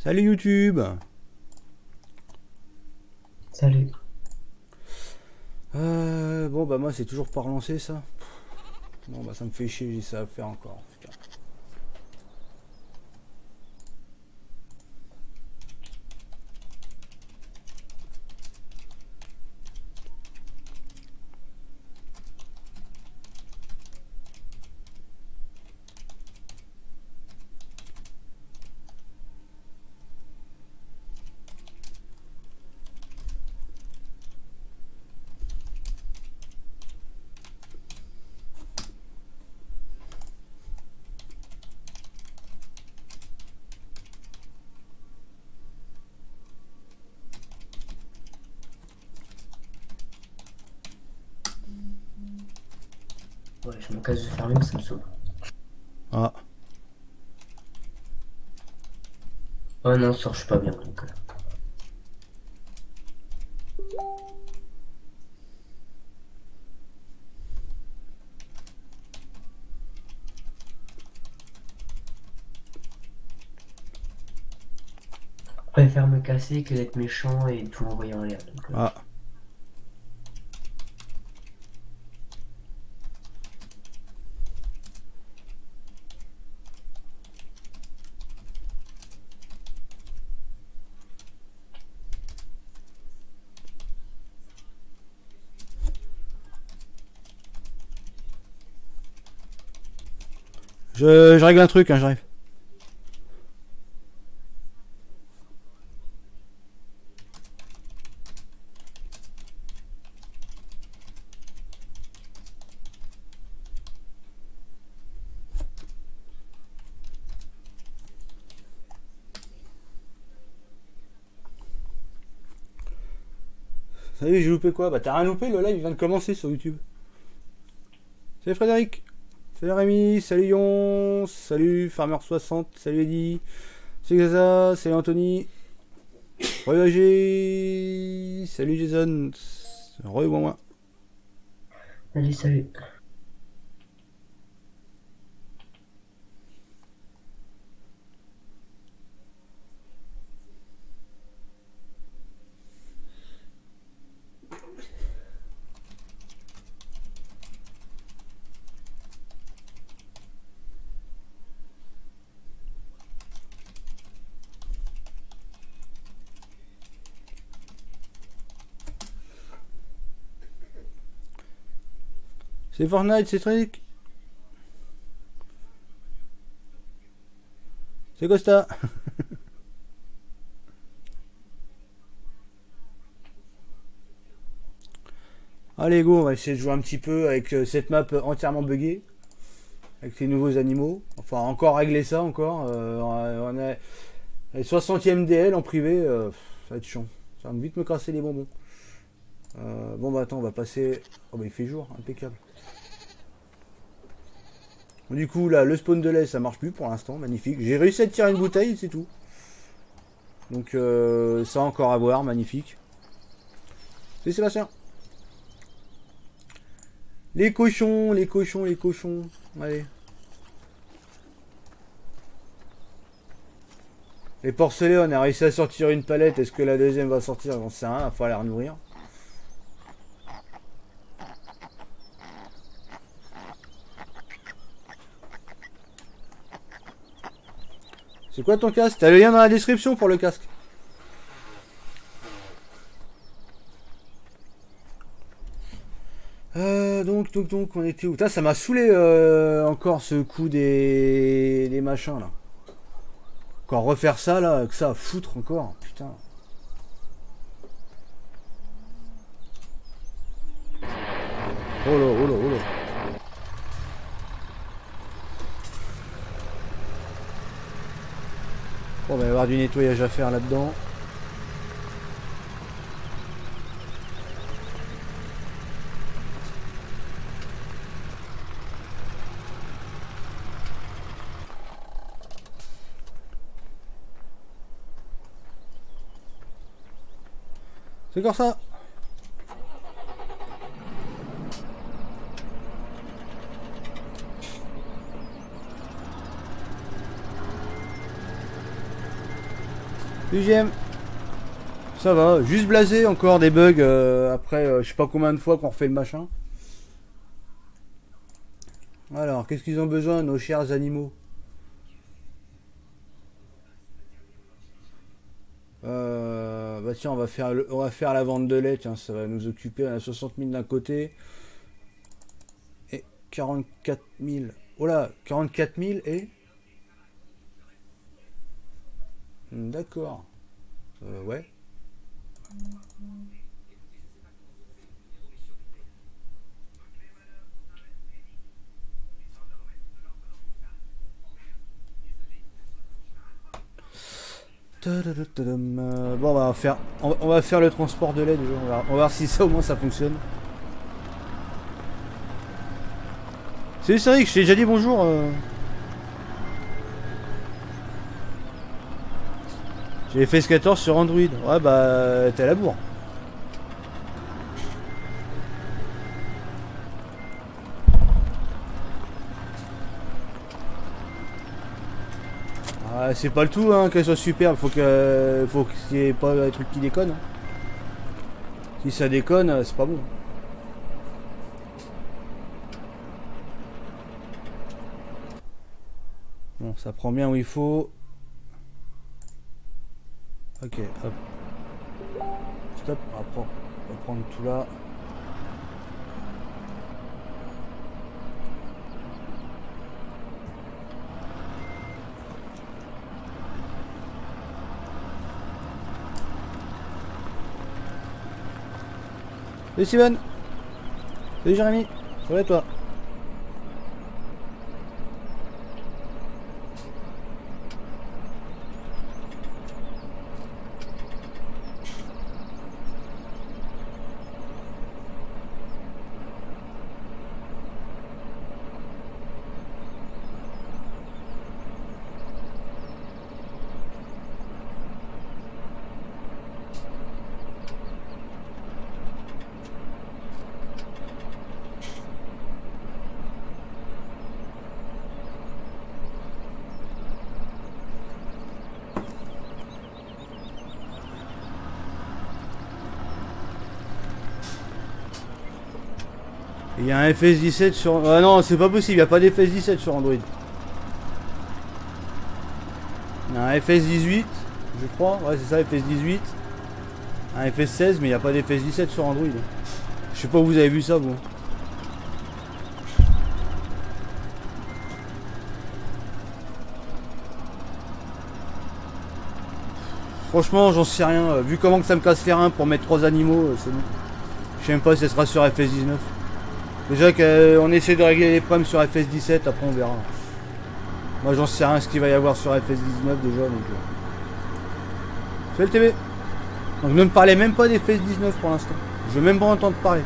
Salut YouTube. Salut. Bon bah moi c'est toujours pas relancé ça. Bon bah ça me fait chier, j'ai ça à faire encore. Putain. Ouais, je me casse de fermer, mais ça me saoule. Ah, Oh non, ce soir, je suis pas bien, donc. Je préfère me casser que d'être méchant et tout envoyer en l'air. Donc, ah. Je règle un truc, hein, j'arrive. Salut, j'ai loupé quoi? Bah t'as rien loupé, le live vient de commencer sur YouTube. Salut Frédéric. Salut Rémi, salut Yon, salut Farmer60, salut Eddy, salut Gaza, salut Anthony, Voyager, salut Jason, re moi. salut, salut. C'est Fortnite, c'est Frédéric. C'est Costa. Allez go, on va essayer de jouer un petit peu avec cette map entièrement buggée. Avec ces nouveaux animaux. Enfin, encore régler ça encore. On a les 60e DL en privé. Ça va être chiant. Ça va vite me casser les bonbons. Bon bah attends, on va passer... Oh bah il fait jour, impeccable. Bon, du coup là, le spawn de lait ça marche plus pour l'instant, magnifique. J'ai réussi à tirer une bouteille, c'est tout. Donc ça encore à voir, magnifique. C'est Sébastien. Les cochons, les cochons, les cochons. Allez. Les porcelets, on a réussi à sortir une palette. Est-ce que la deuxième va sortir? J'en sais rien, il va falloir la nourrir. C'est quoi ton casque? T'as le lien dans la description pour le casque. Donc, on était où? Putain, ça m'a saoulé encore ce coup des machins là. Encore refaire ça là, que ça à foutre encore, putain. Oh là, oh là, oh là. Bon, il va y avoir du nettoyage à faire là-dedans. C'est encore ça. Deuxième. Ça va, juste blasé, encore des bugs après je sais pas combien de fois qu'on refait le machin. Alors, qu'est-ce qu'ils ont besoin, nos chers animaux? Bah tiens, on va faire la vente de lait, tiens, ça va nous occuper. On a 60 000 d'un côté. Et 44 000. Oh là, 44 000 et... D'accord. Ouais. Bon, on va faire le transport de lait déjà. On va voir si ça au moins ça fonctionne. C'est vrai que je t'ai déjà dit bonjour. J'ai fait FS14 sur Android. Ouais, bah, t'es à la bourre. Ah, c'est pas le tout, hein, qu'elle soit superbe. Faut qu'il y ait pas des trucs qui déconnent. Hein. Si ça déconne, c'est pas bon. Bon, ça prend bien où il faut. Ok, hop. Stop, on va prendre tout là. Salut Steven. Salut Jérémy. Ça va toi? Il y a un FS17 sur... Ah non, c'est pas possible, il n'y a pas d'FS17 sur Android. Il y a un FS18, je crois. Ouais, c'est ça, FS18. Un FS16, mais il n'y a pas d'FS17 sur Android. Je sais pas où vous avez vu ça, vous. Franchement, j'en sais rien. Vu comment que ça me casse les reins pour mettre 3 animaux, c'est bon. Je sais même pas si ça sera sur FS19. Déjà qu'on essaie de régler les problèmes sur FS17, après on verra. Moi j'en sais rien ce qu'il va y avoir sur FS19 déjà, donc... Fais le TV. Donc ne me parlez même pas des FS19 pour l'instant. Je veux même pas entendre parler.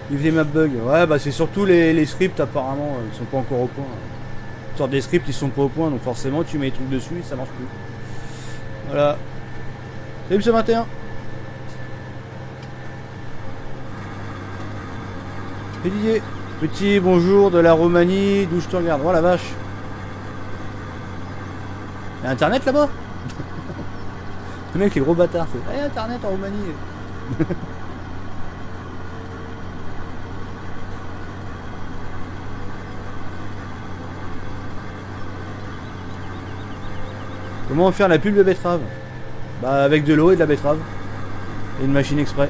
Vive les map bugs. Ouais, bah c'est surtout les scripts apparemment, ils sont pas encore au point. Sur des scripts ils sont pas au point, donc forcément tu mets les trucs dessus et ça marche plus. Voilà. Salut ce 21. Et Didier. Petit bonjour de la Roumanie, d'où je te regarde. Oh la vache. Y'a internet là-bas. Le mec est gros bâtard. Il y a internet en Roumanie. Comment faire la pub de betterave? Bah avec de l'eau et de la betterave. Et une machine exprès.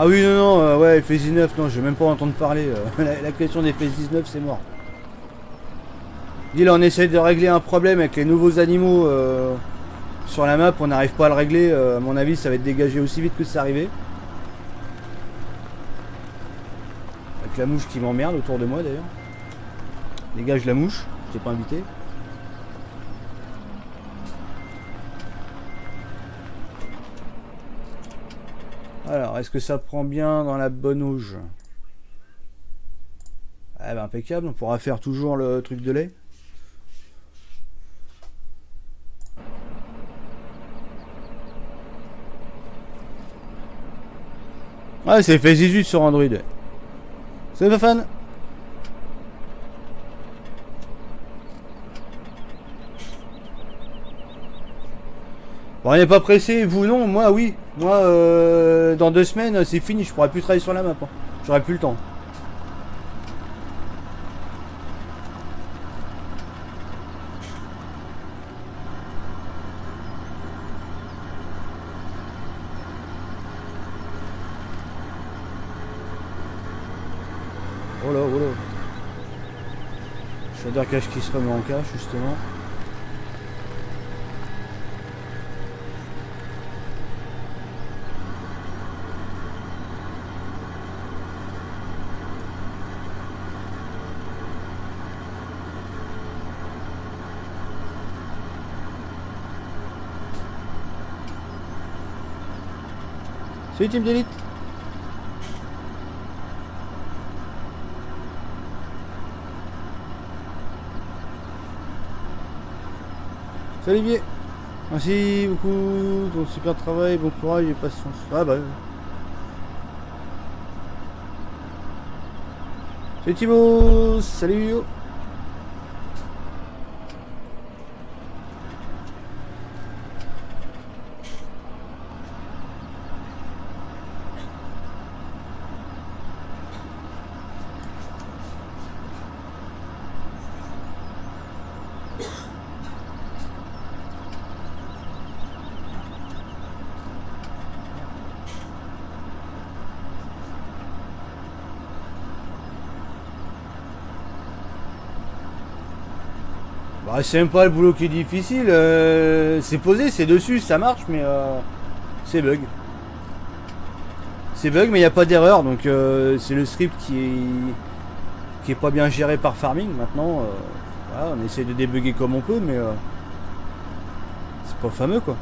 Ah oui, non, ouais, FS19, non, je vais même pas entendre parler. La question des FS19, c'est mort. Dis là, on essaie de régler un problème avec les nouveaux animaux sur la map, on n'arrive pas à le régler. À mon avis, ça va être dégagé aussi vite que c'est arrivé. Avec la mouche qui m'emmerde autour de moi d'ailleurs. Dégage la mouche, je t'ai pas invité. Alors, est-ce que ça prend bien dans la bonne auge? Ah bah impeccable, on pourra faire toujours le truc de lait. Ouais, c'est fait 18 sur Android. C'est pas fan. Bon, on n'est pas pressé, vous non, moi oui. Moi, dans 2 semaines, c'est fini, je pourrai plus travailler sur la map. Hein. J'aurai plus le temps. Oh là, oh là. Shader cache qui se remet en cache, justement. Salut Team d'élite. Salut Olivier. Merci beaucoup, ton super travail, bon courage et patience. Ah bah. Salut Thibaut, salut Yo. Bah, c'est même pas le boulot qui est difficile, c'est posé, c'est dessus, ça marche, mais c'est bug. C'est bug, mais il n'y a pas d'erreur, donc c'est le script qui est pas bien géré par Farming. Maintenant, voilà, on essaie de débugger comme on peut, mais c'est pas fameux quoi.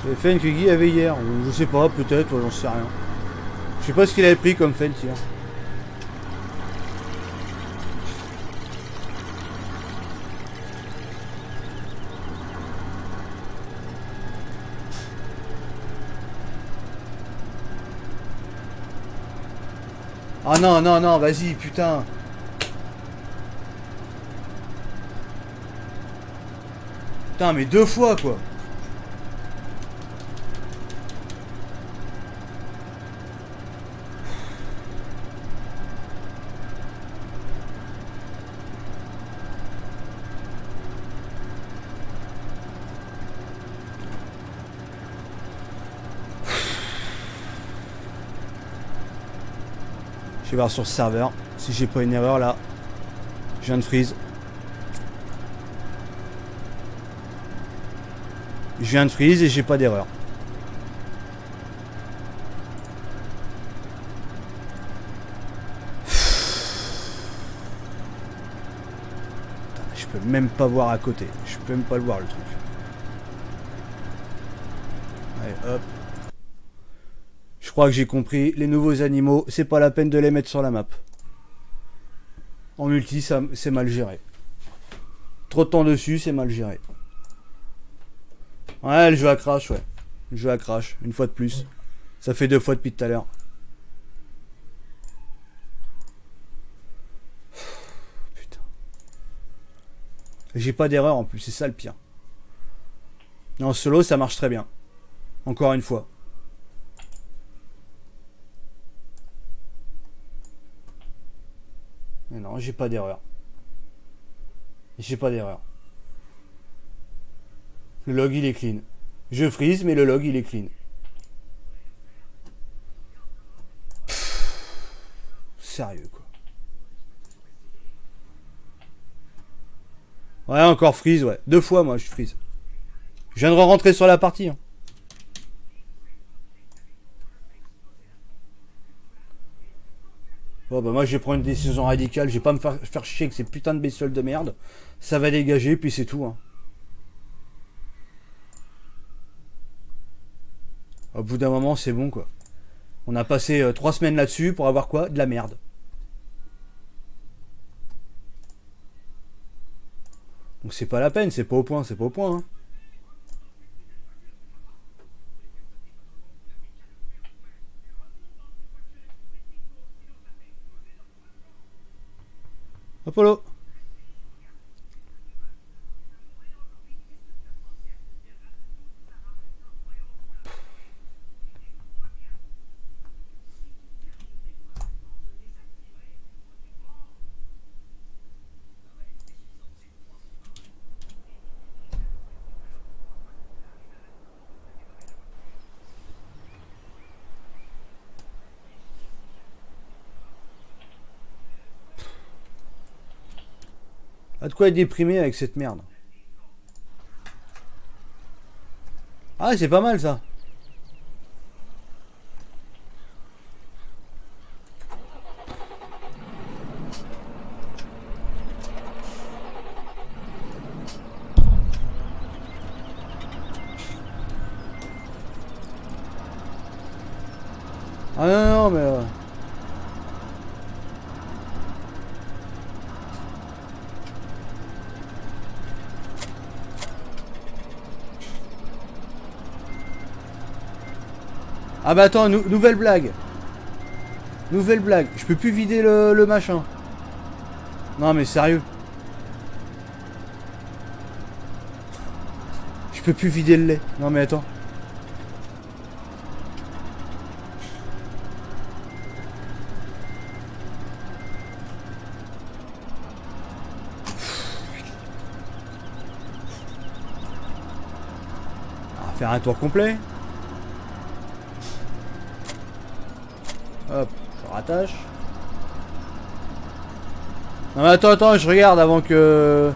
J'avais fait une que Guy avait hier, ou je sais pas, peut-être, j'en sais rien. Je sais pas ce qu'il avait pris comme fent hier. Ah non, non, non, vas-y, putain. Putain, mais 2 fois quoi. Je vais voir sur le serveur si j'ai pas une erreur là. Je viens de freeze. Je viens de freeze et j'ai pas d'erreur. Je peux même pas voir à côté. Je peux même pas le voir le truc. Allez hop. Je crois que j'ai compris. Les nouveaux animaux, c'est pas la peine de les mettre sur la map. En multi, ça c'est mal géré. Trop de temps dessus, c'est mal géré. Ouais, le jeu à crash, ouais. Le jeu à crash, une fois de plus. Ça fait 2 fois depuis tout à l'heure. Putain. J'ai pas d'erreur en plus, c'est ça le pire. En solo, ça marche très bien. Encore une fois. Mais non, j'ai pas d'erreur. J'ai pas d'erreur. Le log il est clean. Je freeze, mais le log il est clean. Pff, sérieux quoi. Ouais, encore freeze, ouais. 2 fois moi je freeze. Je viens de rentrer sur la partie. Hein. Bon, bah moi je vais prendre une décision radicale, je vais pas me faire chier avec ces putains de bestioles de merde. Ça va dégager, puis c'est tout. Hein. Au bout d'un moment, c'est bon quoi. On a passé 3 semaines là-dessus pour avoir quoi? De la merde. Donc c'est pas la peine, c'est pas au point, c'est pas au point. Hein. Apollo. A de quoi être déprimé avec cette merde. Ah, c'est pas mal ça. Ah non, non, mais... Ah bah attends, nouvelle blague. Nouvelle blague. Je peux plus vider le machin. Non mais sérieux. Je peux plus vider le lait. Non mais attends. On va faire un tour complet. Hop, je rattache. Non mais attends, je regarde avant que...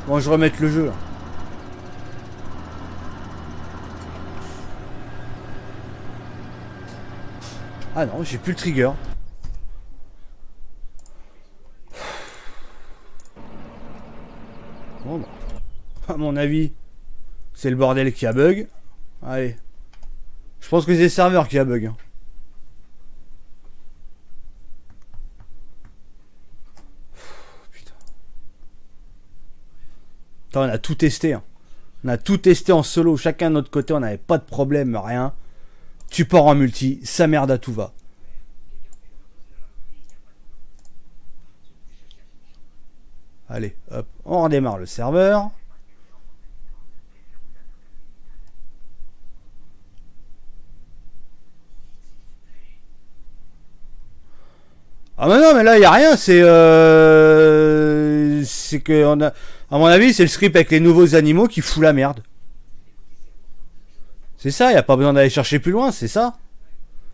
Bon, je remette le jeu là. Ah non, j'ai plus le trigger. Bon bah. À mon avis, c'est le bordel qui a bug. Allez. Je pense que c'est le serveur qui a bug. Hein. Attends, on a tout testé. Hein. On a tout testé en solo. Chacun de notre côté, on n'avait pas de problème, rien. Tu pars en multi, ça merde à tout va. Allez, hop, on redémarre le serveur. Ah mais non, mais là, il n'y a rien. C'est que... On a... À mon avis, c'est le script avec les nouveaux animaux qui fout la merde. C'est ça, il n'y a pas besoin d'aller chercher plus loin, c'est ça.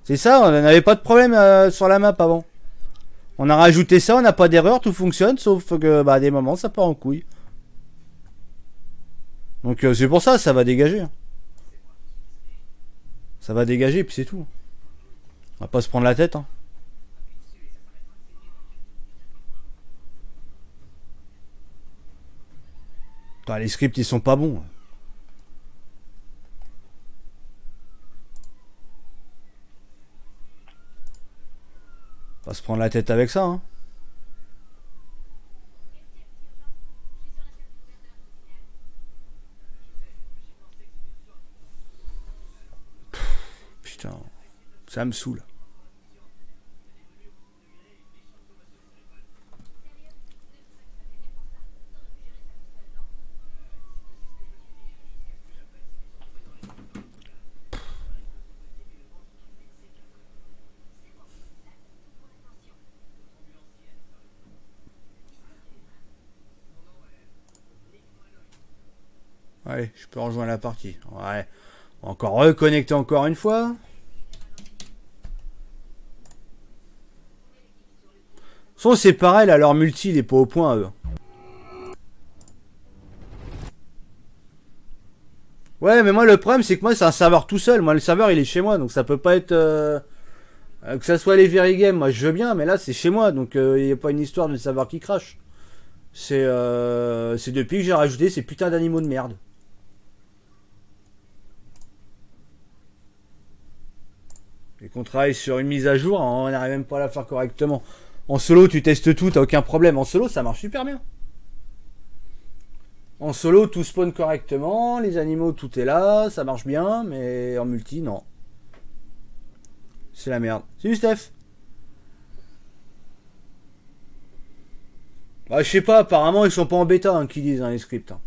C'est ça, on n'avait pas de problème sur la map avant. On a rajouté ça, on n'a pas d'erreur, tout fonctionne, sauf que bah, à des moments ça part en couille. Donc c'est pour ça, ça va dégager. Ça va dégager, puis c'est tout. On va pas se prendre la tête. Hein. Putain, les scripts ils sont pas bons. On va se prendre la tête avec ça. Hein. Putain, ça me saoule. Allez, je peux rejoindre la partie. Ouais. Encore reconnecter encore une fois. Son c'est pareil là, leur multi il est pas au point eux. Ouais mais moi le problème c'est que moi c'est un serveur tout seul. Moi le serveur il est chez moi donc ça peut pas être... Que ça soit les Very Games, moi je veux bien, mais là c'est chez moi, donc il n'y a pas une histoire de savoir qui crache. C'est depuis que j'ai rajouté ces putains d'animaux de merde. Et qu'on travaille sur une mise à jour, on n'arrive même pas à la faire correctement. En solo, tu testes tout, t'as aucun problème. En solo, ça marche super bien. En solo, tout spawn correctement, les animaux, tout est là, ça marche bien, mais en multi, non. C'est la merde. Salut Steph. Bah, je sais pas, apparemment ils sont pas en bêta, hein, qu'ils disent, hein, les scripts. Hein.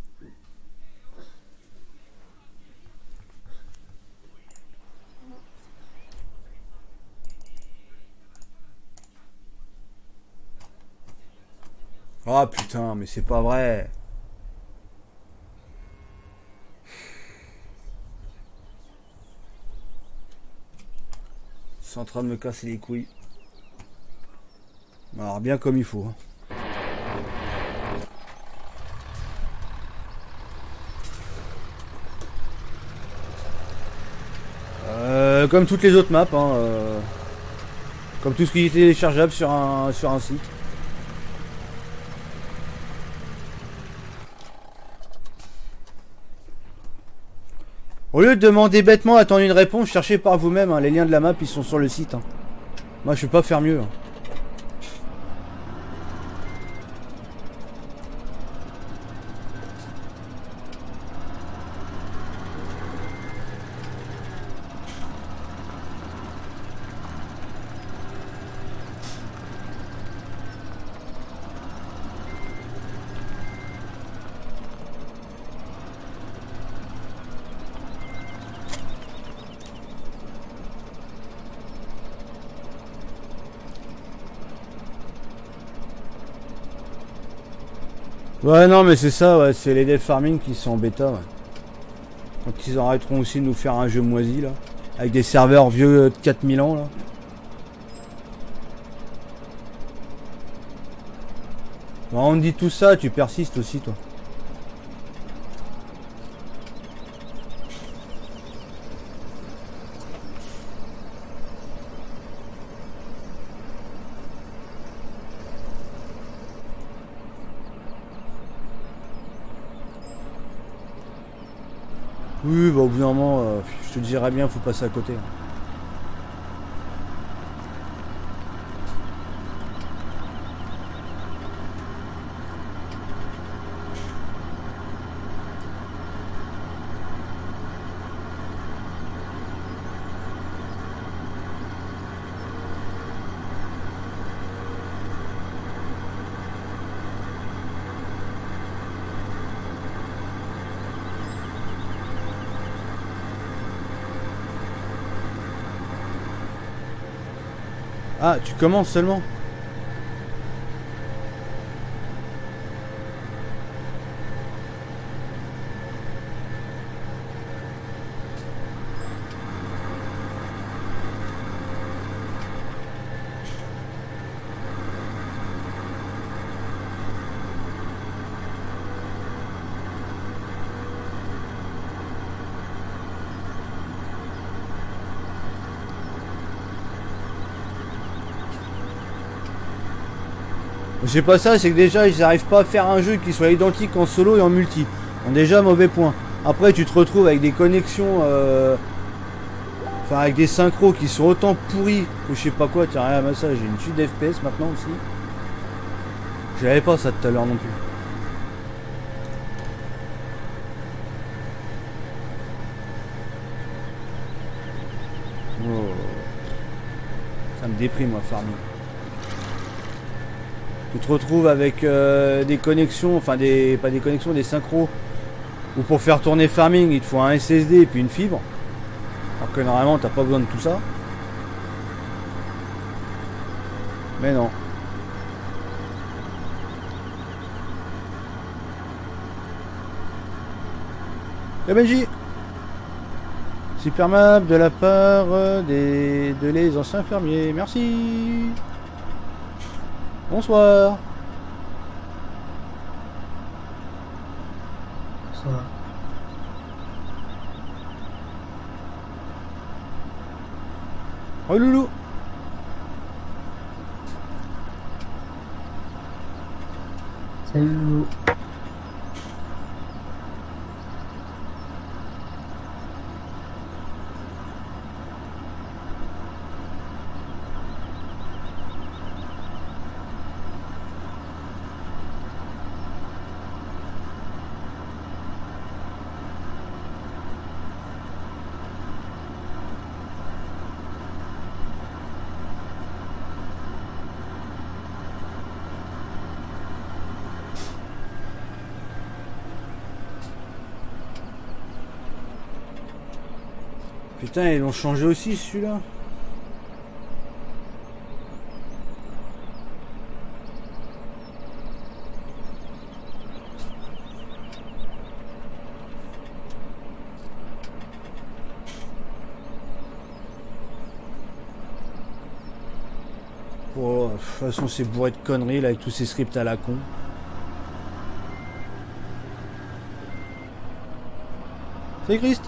Ah putain, mais c'est pas vrai. C'est en train de me casser les couilles. Alors bien comme il faut. Hein. Comme toutes les autres maps, hein, comme tout ce qui est téléchargeable sur un site. Au lieu de demander bêtement, attendre une réponse, cherchez par vous-même. Hein, les liens de la map, ils sont sur le site. Hein. Moi, je peux pas faire mieux. Hein. Ouais, non, mais c'est ça, ouais, c'est les dev farming qui sont en bêta, ouais. Quand ils arrêteront aussi de nous faire un jeu moisi, là. Avec des serveurs vieux de 4000 ans, là. Bon, on te dit tout ça, tu persistes aussi, toi. Oui, bah au bout d'un moment, je te dirais bien, faut passer à côté. Hein. Ah, tu commences seulement. C'est pas ça, c'est que déjà ils n'arrivent pas à faire un jeu qui soit identique en solo et en multi. Donc déjà mauvais point. Après tu te retrouves avec des connexions, enfin avec des synchros qui sont autant pourris que je sais pas quoi. Tiens rien à ça, j'ai une chute d'FPS maintenant aussi. J'avais pas ça tout à l'heure non plus. Oh. Ça me déprime moi farming. Tu te retrouves avec des connexions, enfin pas des connexions, des synchros. Ou pour faire tourner farming, il te faut un SSD et puis une fibre. Alors que normalement, t'as pas besoin de tout ça. Mais non. Et Benji, super map de la part de les anciens fermiers. Merci. Bonsoir. Bonsoir. Oh loulou. Salut Lolo. Putain, ils l'ont changé aussi celui-là. Oh, de toute façon, c'est bourré de conneries là avec tous ces scripts à la con. C'est Christ.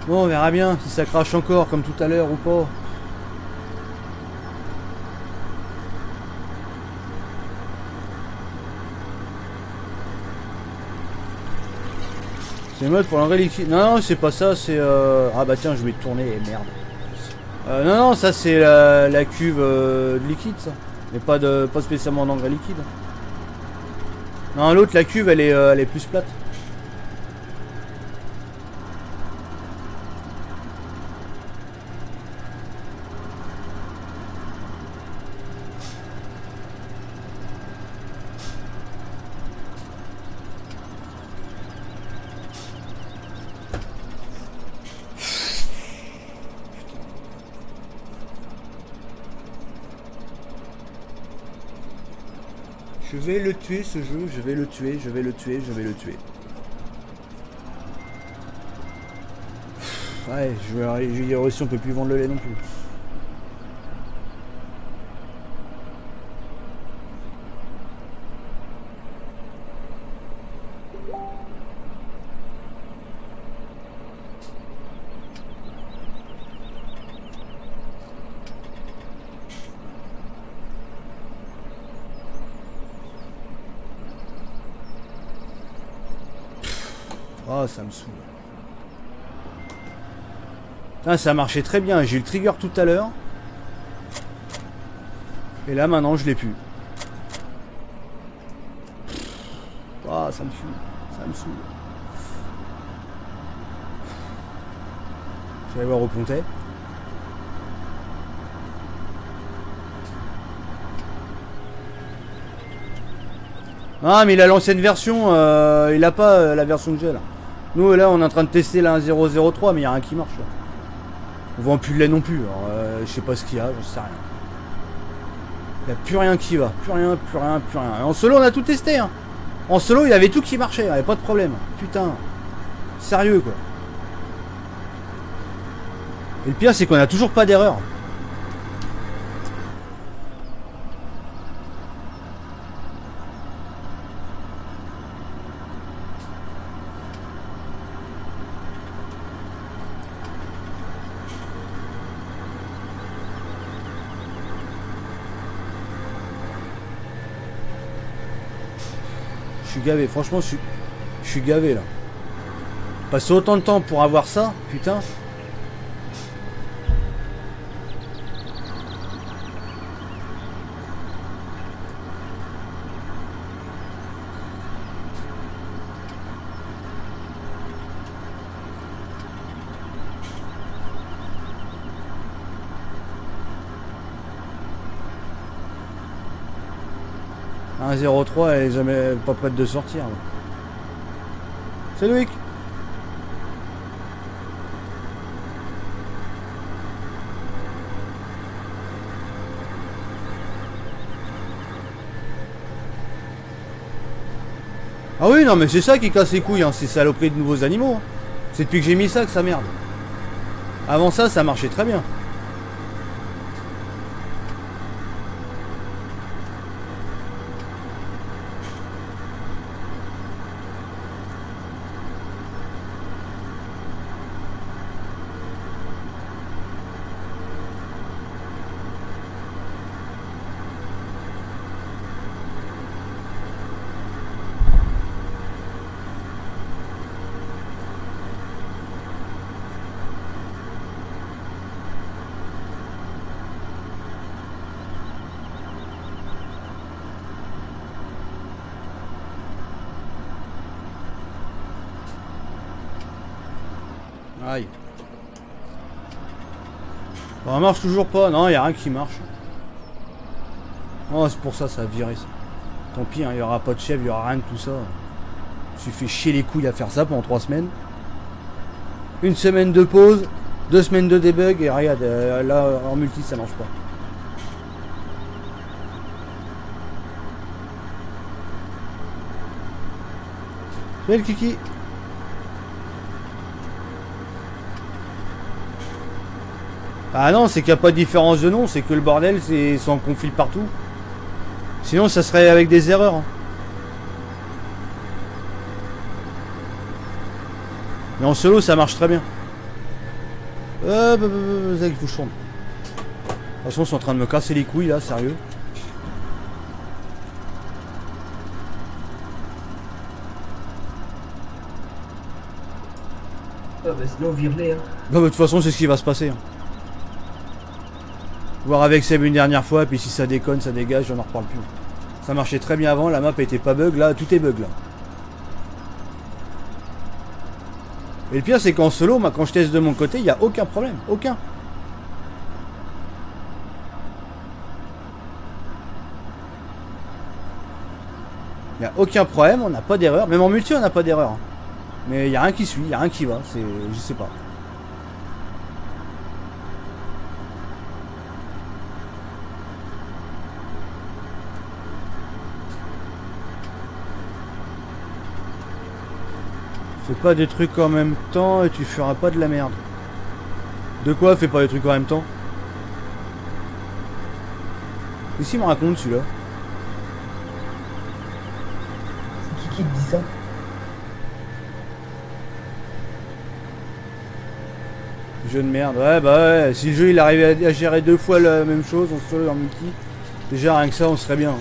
Bon, on verra bien si ça crache encore comme tout à l'heure ou pas. C'est mode pour l'engrais liquide. Non, non, c'est pas ça, c'est... Ah bah tiens, je vais tourner, merde. Non, non, ça c'est la cuve de liquide, ça. Mais pas spécialement d'engrais liquide. Non, l'autre, la cuve, elle est plus plate. Je vais le tuer ce jeu, je vais le tuer, je vais le tuer, je vais le tuer. Ouais, je vais dire aussi on peut plus vendre le lait non plus. Oh, ça me saoule. Ah, ça marchait très bien. J'ai eu le trigger tout à l'heure. Et là, maintenant, je l'ai plus. Ah, ça me saoule. Ça me saoule. Je vais aller voir au pontet. Ah, mais il a l'ancienne version. Il a pas la version que j'ai là. Nous, là, on est en train de tester la 1.0.03, mais il n'y a rien qui marche là. On vend plus de lait non plus. Alors, je sais pas ce qu'il y a, je sais rien. Il n'y a plus rien qui va. Plus rien, plus rien, plus rien. Et en solo, on a tout testé. Hein. En solo, il y avait tout qui marchait. Il n'y avait pas de problème. Putain. Sérieux, quoi. Et le pire, c'est qu'on a toujours pas d'erreur. Je suis gavé, franchement, je suis gavé là. Passer autant de temps pour avoir ça, putain. Un 0.3, elle est jamais pas prête de sortir. Là. Salut Loïc. Ah oui, non mais c'est ça qui casse les couilles, hein, ces saloperies de nouveaux animaux. Hein. C'est depuis que j'ai mis ça que ça merde. Avant ça, ça marchait très bien. Aïe. Bon, ça marche toujours pas. Non, y a rien qui marche. Oh, c'est pour ça, ça a viré ça. Tant pis, il y aura pas de chef, il y aura rien de tout ça. Je me suis fait chier les couilles à faire ça pendant 3 semaines. Une semaine de pause, 2 semaines de debug et regarde, là en multi ça marche pas. Salut le kiki. Ah non, c'est qu'il n'y a pas de différence de nom, c'est que le bordel c'est en conflit partout. Sinon ça serait avec des erreurs. Hein. Mais en solo ça marche très bien. Zach, il faut que je tourne. De toute façon, ils sont en train de me casser les couilles là, sérieux. Ah bah sinon vire-les hein. Bah, de toute façon, c'est ce qui va se passer. Hein. Voir avec Seb une dernière fois, puis si ça déconne, ça dégage, j'en reparle plus. Ça marchait très bien avant, la map était pas bug, là, tout est bug là. Et le pire, c'est qu'en solo, moi, quand je teste de mon côté, il n'y a aucun problème. Aucun. Il n'y a aucun problème, on n'a pas d'erreur. Même en multi, on n'a pas d'erreur. Hein. Mais il n'y a rien qui suit, il n'y a rien qui va. C'est, je sais pas. Fais pas des trucs en même temps et tu feras pas de la merde. De quoi fais pas des trucs en même temps? Qu'est-ce qu'il me raconte celui-là? C'est qui te dit ça? Jeu de merde. Ouais, bah ouais. Si le jeu il arrivait à gérer 2 fois la même chose en solo et en multi, déjà rien que ça, on serait bien.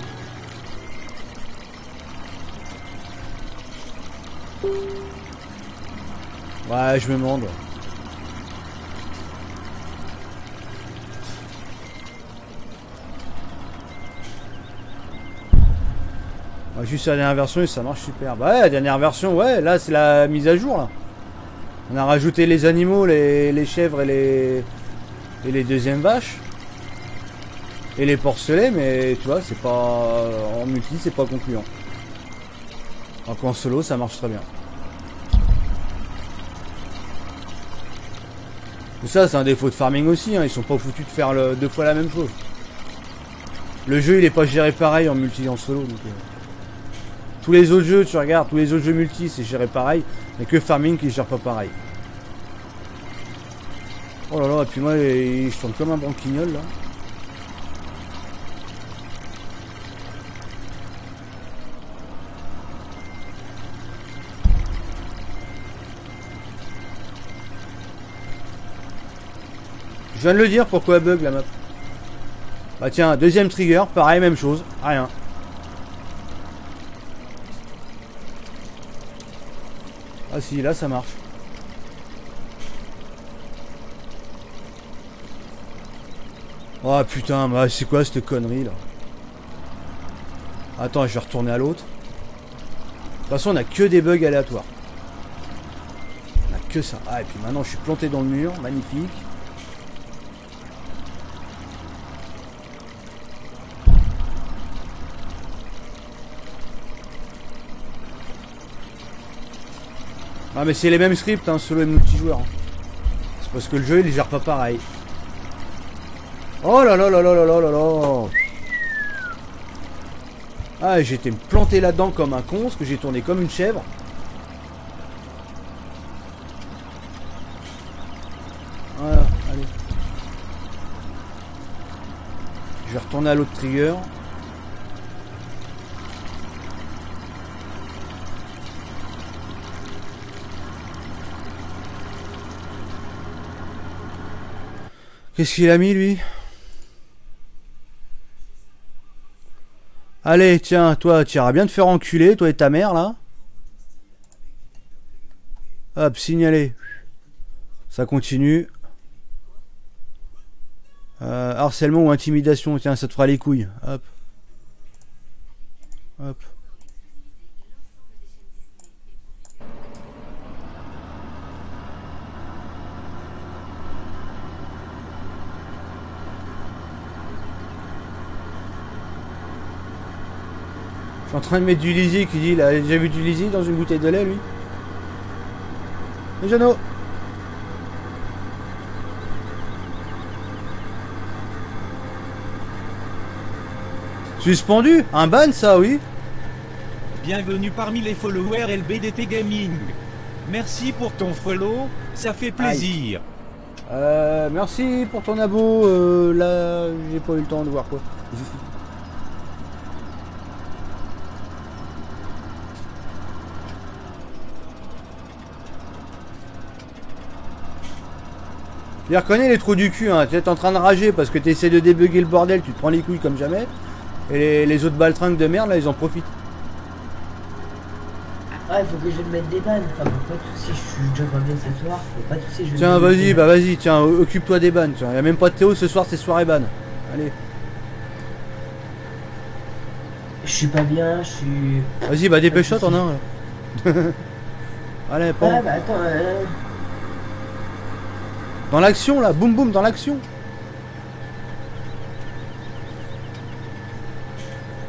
Ouais, je me demande. Ouais, juste la dernière version et ça marche super. Bah ouais, la dernière version, ouais, là c'est la mise à jour là. On a rajouté les animaux, les chèvres et les deuxièmes vaches. Et les porcelets, mais tu vois, c'est pas. En multi, c'est pas concluant. Alors qu'en solo, ça marche très bien. Et ça, c'est un défaut de farming aussi, hein. Ils sont pas foutus de faire 2 fois la même chose. Le jeu, il est pas géré pareil en multi et en solo. Donc, tous les autres jeux, tu regardes, tous les autres jeux multi, c'est géré pareil. Mais que farming qui gère pas pareil. Oh là là, et puis moi, je tourne comme un branquignol là. Je viens de le dire, pourquoi bug la map. Bah tiens, deuxième trigger, pareil, même chose, rien. Ah si, là ça marche. Oh putain, bah, c'est quoi cette connerie là? Attends, je vais retourner à l'autre. De toute façon, on a que des bugs aléatoires. On a que ça. Ah, et puis maintenant, je suis planté dans le mur, magnifique. Ah mais c'est les mêmes scripts, hein, solo et multijoueur. Hein. C'est parce que le jeu il gère pas pareil. Oh là là là là là là là là. Ah j'étais planté là-dedans comme un con, parce que j'ai tourné comme une chèvre. Voilà, allez. Je vais retourner à l'autre trigger. Qu'est-ce qu'il a mis lui? Allez, tiens, toi, tu iras bien te faire enculer, toi et ta mère là. Hop, signaler. Ça continue. Harcèlement ou intimidation, tiens, ça te fera les couilles. Hop. Hop. suis en train de mettre du lisier qui dit, il a déjà vu du lisier dans une bouteille de lait, lui. Et Jeannot. Suspendu? Un ban, ça, oui. Bienvenue parmi les followers LBDT Gaming. Merci pour ton follow, ça fait plaisir. Merci pour ton abo. Là, j'ai pas eu le temps de voir quoi. Je les reconnais les trous du cul, hein. Tu es en train de rager parce que tu essaies de débugger le bordel, tu te prends les couilles comme jamais. Et les autres baltringues de merde là, ils en profitent. Ah, il faut que je me mette des bannes. Enfin, bon, pas de soucis, je suis déjà pas bien ce soir. Faut pas de soucis, je Tiens, vas-y, bah vas-y, tiens, occupe-toi des bannes. Il y a même pas de Théo ce soir, c'est soirée ban. Allez. Je suis pas bien, je suis. Vas-y, bah dépêche-toi, t'en as un là. Allez, prends. Ah, bah attends, Dans l'action là, boum boum, dans l'action.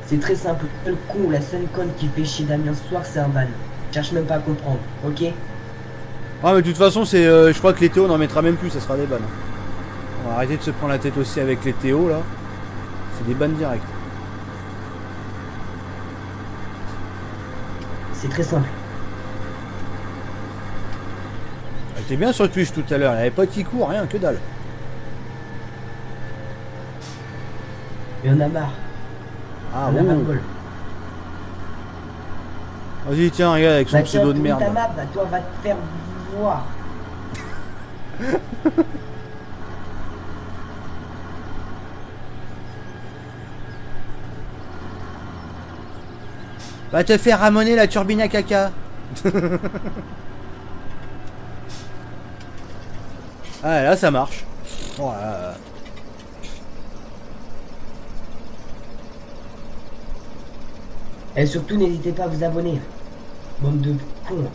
c'est très simple. Le con, la seule conne qui fait chier Damien ce soir, c'est un ban. Cherche même pas à comprendre, ok? Ah, mais de toute façon, c'est, je crois que les Théo, on en mettra même plus, ça sera des bannes. On va arrêter de se prendre la tête aussi avec les Théo là. C'est des bannes directes. C'est très simple. Elle était bien sur Twitch tout à l'heure, elle avait pas de petit coup, rien, que dalle. Mais on a marre. Ah On a marre de bon. bol. Vas-y, tiens, regarde avec son Bah, pseudo de tiens, merde. ta map, bah, toi, va te faire voir. Va te faire ramoner la turbine à caca. Ah là ça marche. Oh là là. Et surtout, n'hésitez pas à vous abonner. Bande de cons.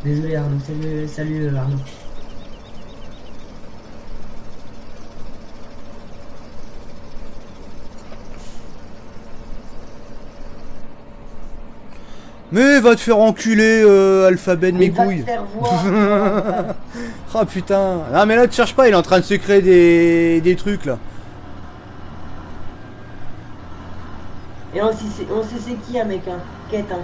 Désolé Arnaud, salut Arnaud. Mais va te faire enculer, alphabet de mes Mais va te couilles. faire voir. Oh putain. Ah mais là tu cherches pas, il est en train de se créer des trucs là. Et on sait c'est qui un mec, hein. Quête, hein.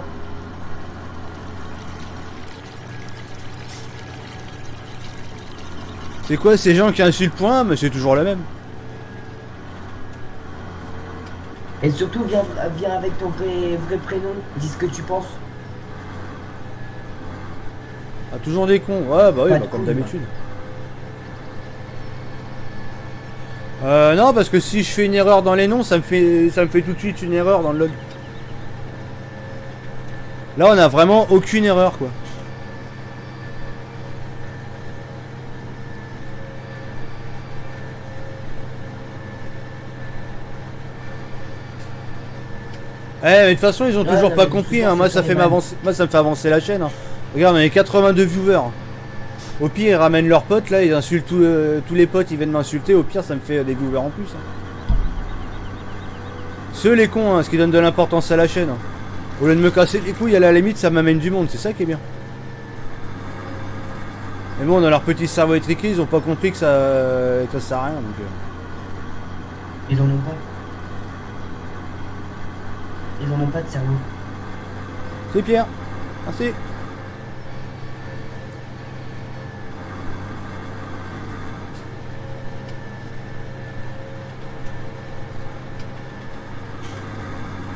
C'est quoi ces gens qui insultent point? Mais c'est toujours la même. Et surtout, viens avec ton vrai prénom. Dis ce que tu penses. Ah toujours des cons. Ouais bah oui, Pas bah, de comme cons, d'habitude. Non parce que si je fais une erreur dans les noms, ça me fait tout de suite une erreur dans le log. Là on a vraiment aucune erreur quoi. Mais de toute façon ils ont toujours non, pas mais compris, souvent, hein. Moi c'est ça sur fait les vannes. moi ça me fait avancer la chaîne, hein. Regarde on est 82 viewers. Au pire ils ramènent leurs potes là, ils insultent tous les potes, ils viennent m'insulter, au pire ça me fait des viewers en plus, hein. Ceux les cons, hein, ce qui donne de l'importance à la chaîne, hein. Au lieu de me casser les couilles, à la limite ça m'amène du monde, c'est ça qui est bien. Mais bon dans leur petit cerveau étriqué ils ont pas compris que ça sert à rien donc Ils en ont pas. Ils en ont pas de cerveau. C'est Pierre. Merci.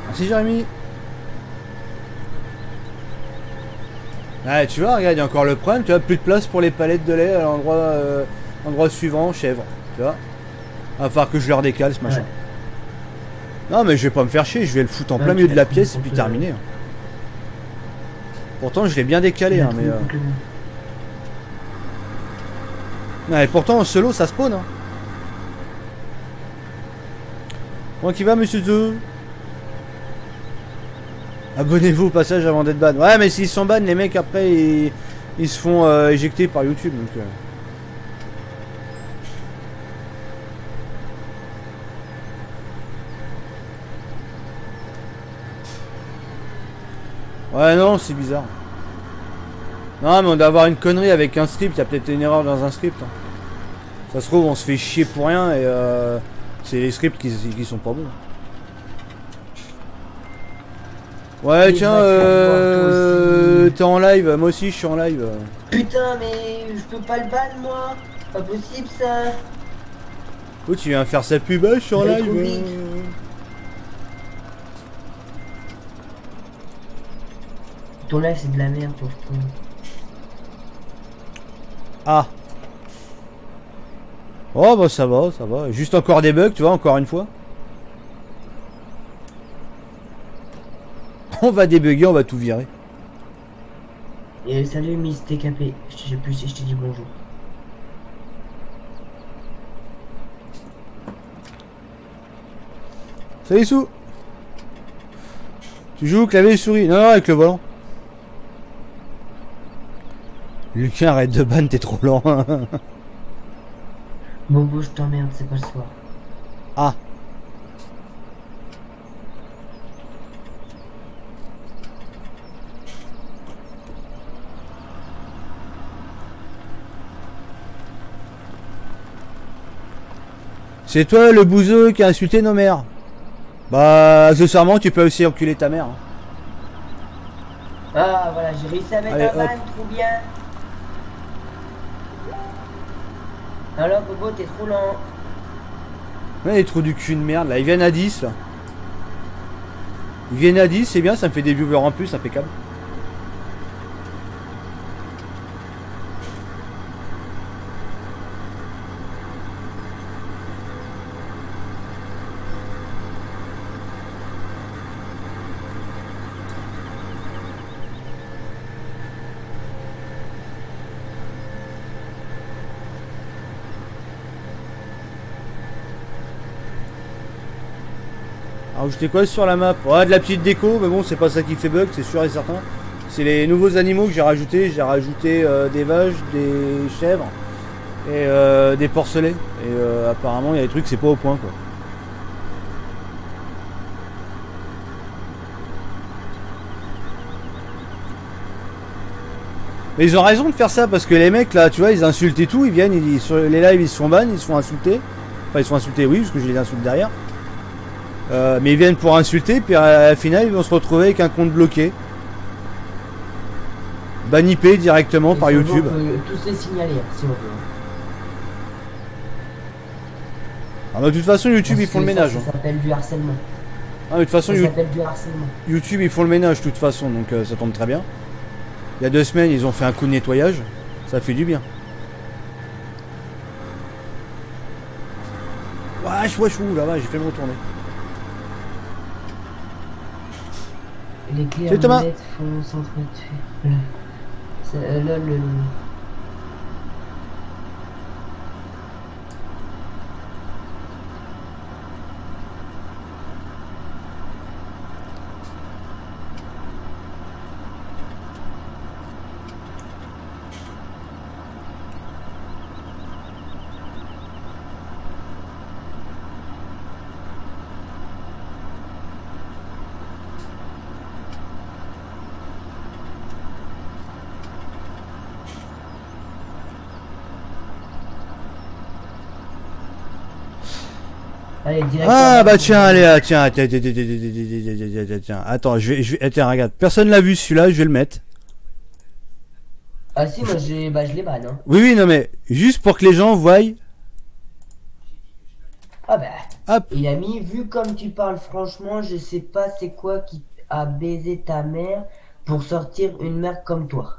Merci Jérémy. Ah, tu vois, regarde, il y a encore le problème, tu vois, plus de place pour les palettes de lait à l'endroit suivant, chèvre. Tu vois. Va falloir que je leur décale ce machin. Ouais. Non mais je vais pas me faire chier, je vais le foutre en Ouais, plein tu milieu de vas la pièce et trouver puis ton terminer. Pourtant je l'ai bien décalé, hein, mais... Ouais, et pourtant en solo ça spawn. Hein. Comment qu'il va monsieur Zou? Abonnez-vous au passage avant d'être ban. Ouais mais s'ils sont ban les mecs après ils se font éjecter par YouTube donc... Ouais, non, c'est bizarre. Non, mais on doit avoir une connerie avec un script. Il y a peut-être une erreur dans un script. Hein. Ça se trouve, on se fait chier pour rien et c'est les scripts qui sont pas bons. Ouais, tiens, t'es en live. Moi aussi, je suis en live. Putain, mais je peux pas le ban, moi. Pas possible, ça. Oh, tu viens faire sa pub, je suis en Mais live. comique. Ton live, c'est de la merde, pauvre con. Ah. Oh, bah ça va, ça va. Juste encore des bugs, tu vois, encore une fois. On va débugger, on va tout virer. Et salut, Miss TKP. Je sais plus si je te dis bonjour. Salut Sou. Tu joues au clavier et souris? Non, non, avec le volant. Lucas, arrête de ban, t'es trop lent. Bobo, je t'emmerde, c'est pas le soir. Ah. C'est toi le bouseux qui a insulté nos mères. Bah, accessoirement, tu peux aussi enculer ta mère. Hein. Ah, voilà, j'ai réussi à mettre Allez, un ban, hop. trop bien. Alors, Bobo, t'es trop lent. Ouais, les trous du cul de merde là, ils viennent à 10 là. Ils viennent à 10, c'est bien, ça me fait des viewers en plus, impeccable. Rajouter quoi sur la map? Ouais, de la petite déco, mais bon, c'est pas ça qui fait bug, c'est sûr et certain. C'est les nouveaux animaux que j'ai rajoutés. J'ai rajouté des vaches, des chèvres et des porcelets. Et apparemment, il y a des trucs, c'est pas au point quoi. Mais ils ont raison de faire ça parce que les mecs là, tu vois, ils insultent et tout, ils viennent, sur les lives, ils se font ban, ils se font insulter. Enfin, ils se font insulter, oui, parce que je les insulte derrière. Mais ils viennent pour insulter, puis à la finale ils vont se retrouver avec un compte bloqué. Banipé directement par YouTube. On peut tous les signaler, si on veut. Ah bah, de toute façon YouTube Parce ils font le que ménage. Ça Hein. s'appelle du harcèlement. Ah, mais de toute façon Ça s'appelle du harcèlement. YouTube ils font le ménage de toute façon, donc ça tombe très bien. Il y a 2 semaines ils ont fait un coup de nettoyage, ça fait du bien. Wesh wesh ouh là-bas j'ai fait me retourner. Les clés Salut, à Thomas. molette font s'entretuer. Là, le... Allez, direct. Ah bah tiens, allez, tiens, attends, tiens, regarde, personne l'a vu celui-là, je vais le mettre. Ah si, moi je les banne. Hein. Oui, oui, non mais, juste pour que les gens voient. Ah bah, Hop. il a mis, vu comme tu parles franchement, je sais pas c'est quoi qui a baisé ta mère pour sortir une mère comme toi.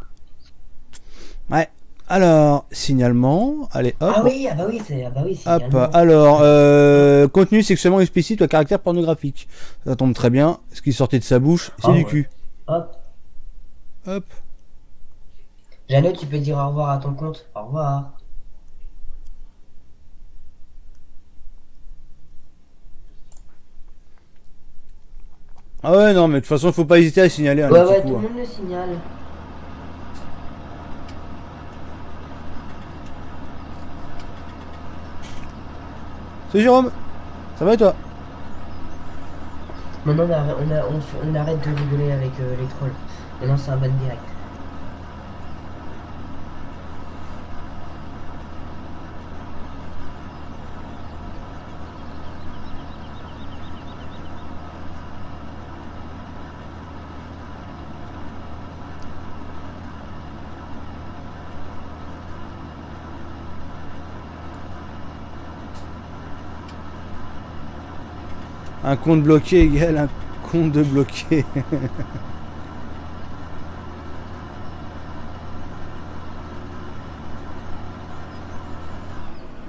Ouais. Alors, signalement, allez, hop. Ah oui, c'est Hop, signalement. alors, contenu sexuellement explicite ou à caractère pornographique. Ça tombe très bien. Ce qui sortait de sa bouche, c'est Ah du ouais. cul. Hop. Hop. Jeannot, tu peux dire au revoir à ton compte. Au revoir. Ah ouais, non, mais de toute façon, faut pas hésiter à signaler un Ouais, petit ouais, coup, tout le hein. monde le signale. C'est Jérôme. Ça va et toi? Maintenant, on arrête de rigoler avec les trolls. Maintenant, c'est un ban direct. Un compte bloqué égale un compte de bloqué.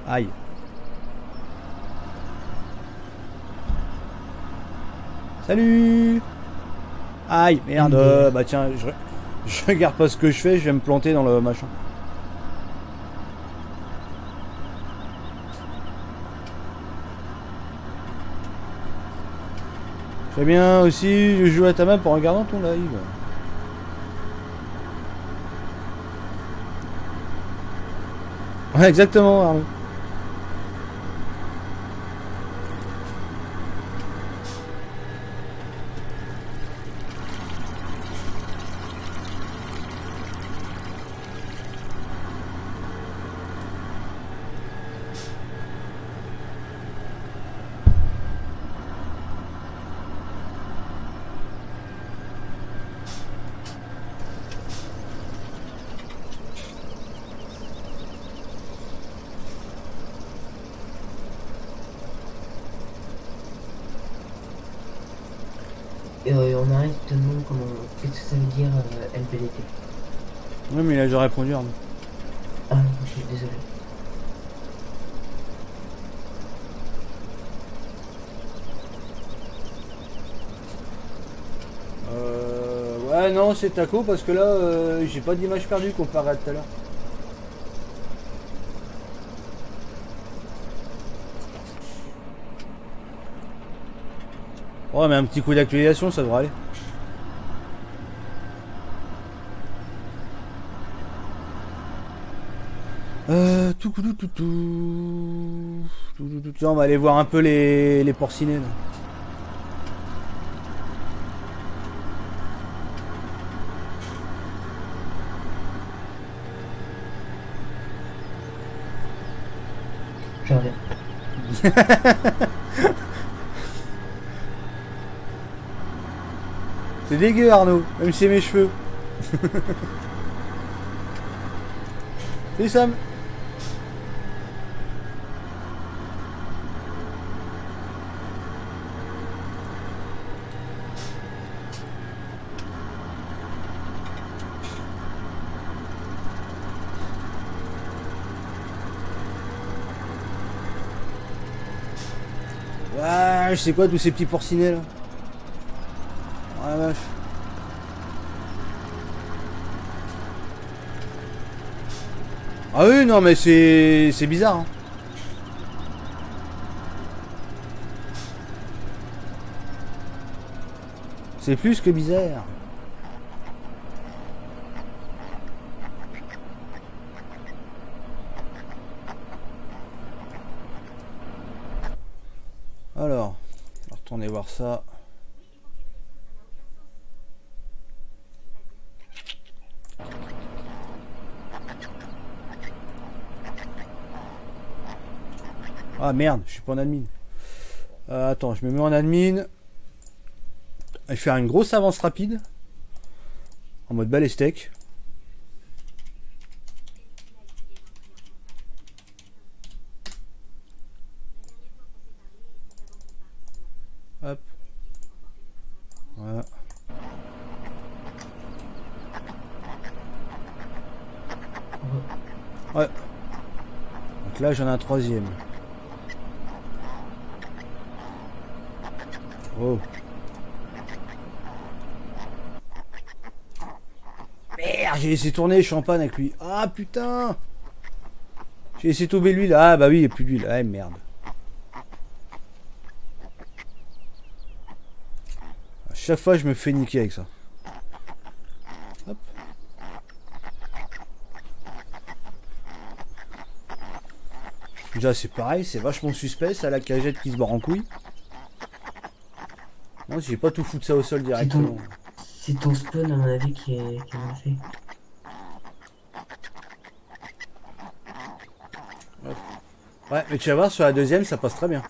Aïe. Salut. Aïe, merde. Bah tiens, je regarde pas ce que je fais, je vais me planter dans le machin. Très bien aussi, je joue à ta map en regardant ton live. Ouais, exactement, Arnaud. On arrive, te demande comment, qu'est-ce que ça veut dire LBDT. Oui, mais il a déjà répondu, Arnaud. Ah, ok, désolé. Ouais, non, c'est taco parce que là, j'ai pas d'image perdue comparé à tout à l'heure. Ouais, mais un petit coup d'actualisation, ça devrait aller. Tiens, on va aller voir un peu les porcinés. Là. Je reviens. C'est dégueu, Arnaud, même si c'est mes cheveux. Salut Sam. Ouais, je sais quoi, tous ces petits porcinés là. Ouais, vache. Ah oui, non, mais c'est bizarre. Hein. C'est plus que bizarre. Alors, on va retourner voir ça. Ah merde, je suis pas en admin. Attends, je me mets en admin. Je vais faire une grosse avance rapide. En mode balestec. Hop. Voilà. Ouais. Donc là j'en ai un troisième. Oh. Merde, j'ai laissé tourner champagne avec lui. Ah putain. J'ai laissé tomber l'huile. Ah bah oui, il n'y a plus d'huile. Ah merde. À chaque fois je me fais niquer avec ça. Hop. Déjà c'est pareil, c'est vachement suspect, ça la cagette qui se barre en couille. Non, j'ai pas tout foutre ça au sol directement. C'est ton spawn, à mon avis, qui est mal fait. Hop. Ouais, mais tu vas voir, sur la deuxième, ça passe très bien.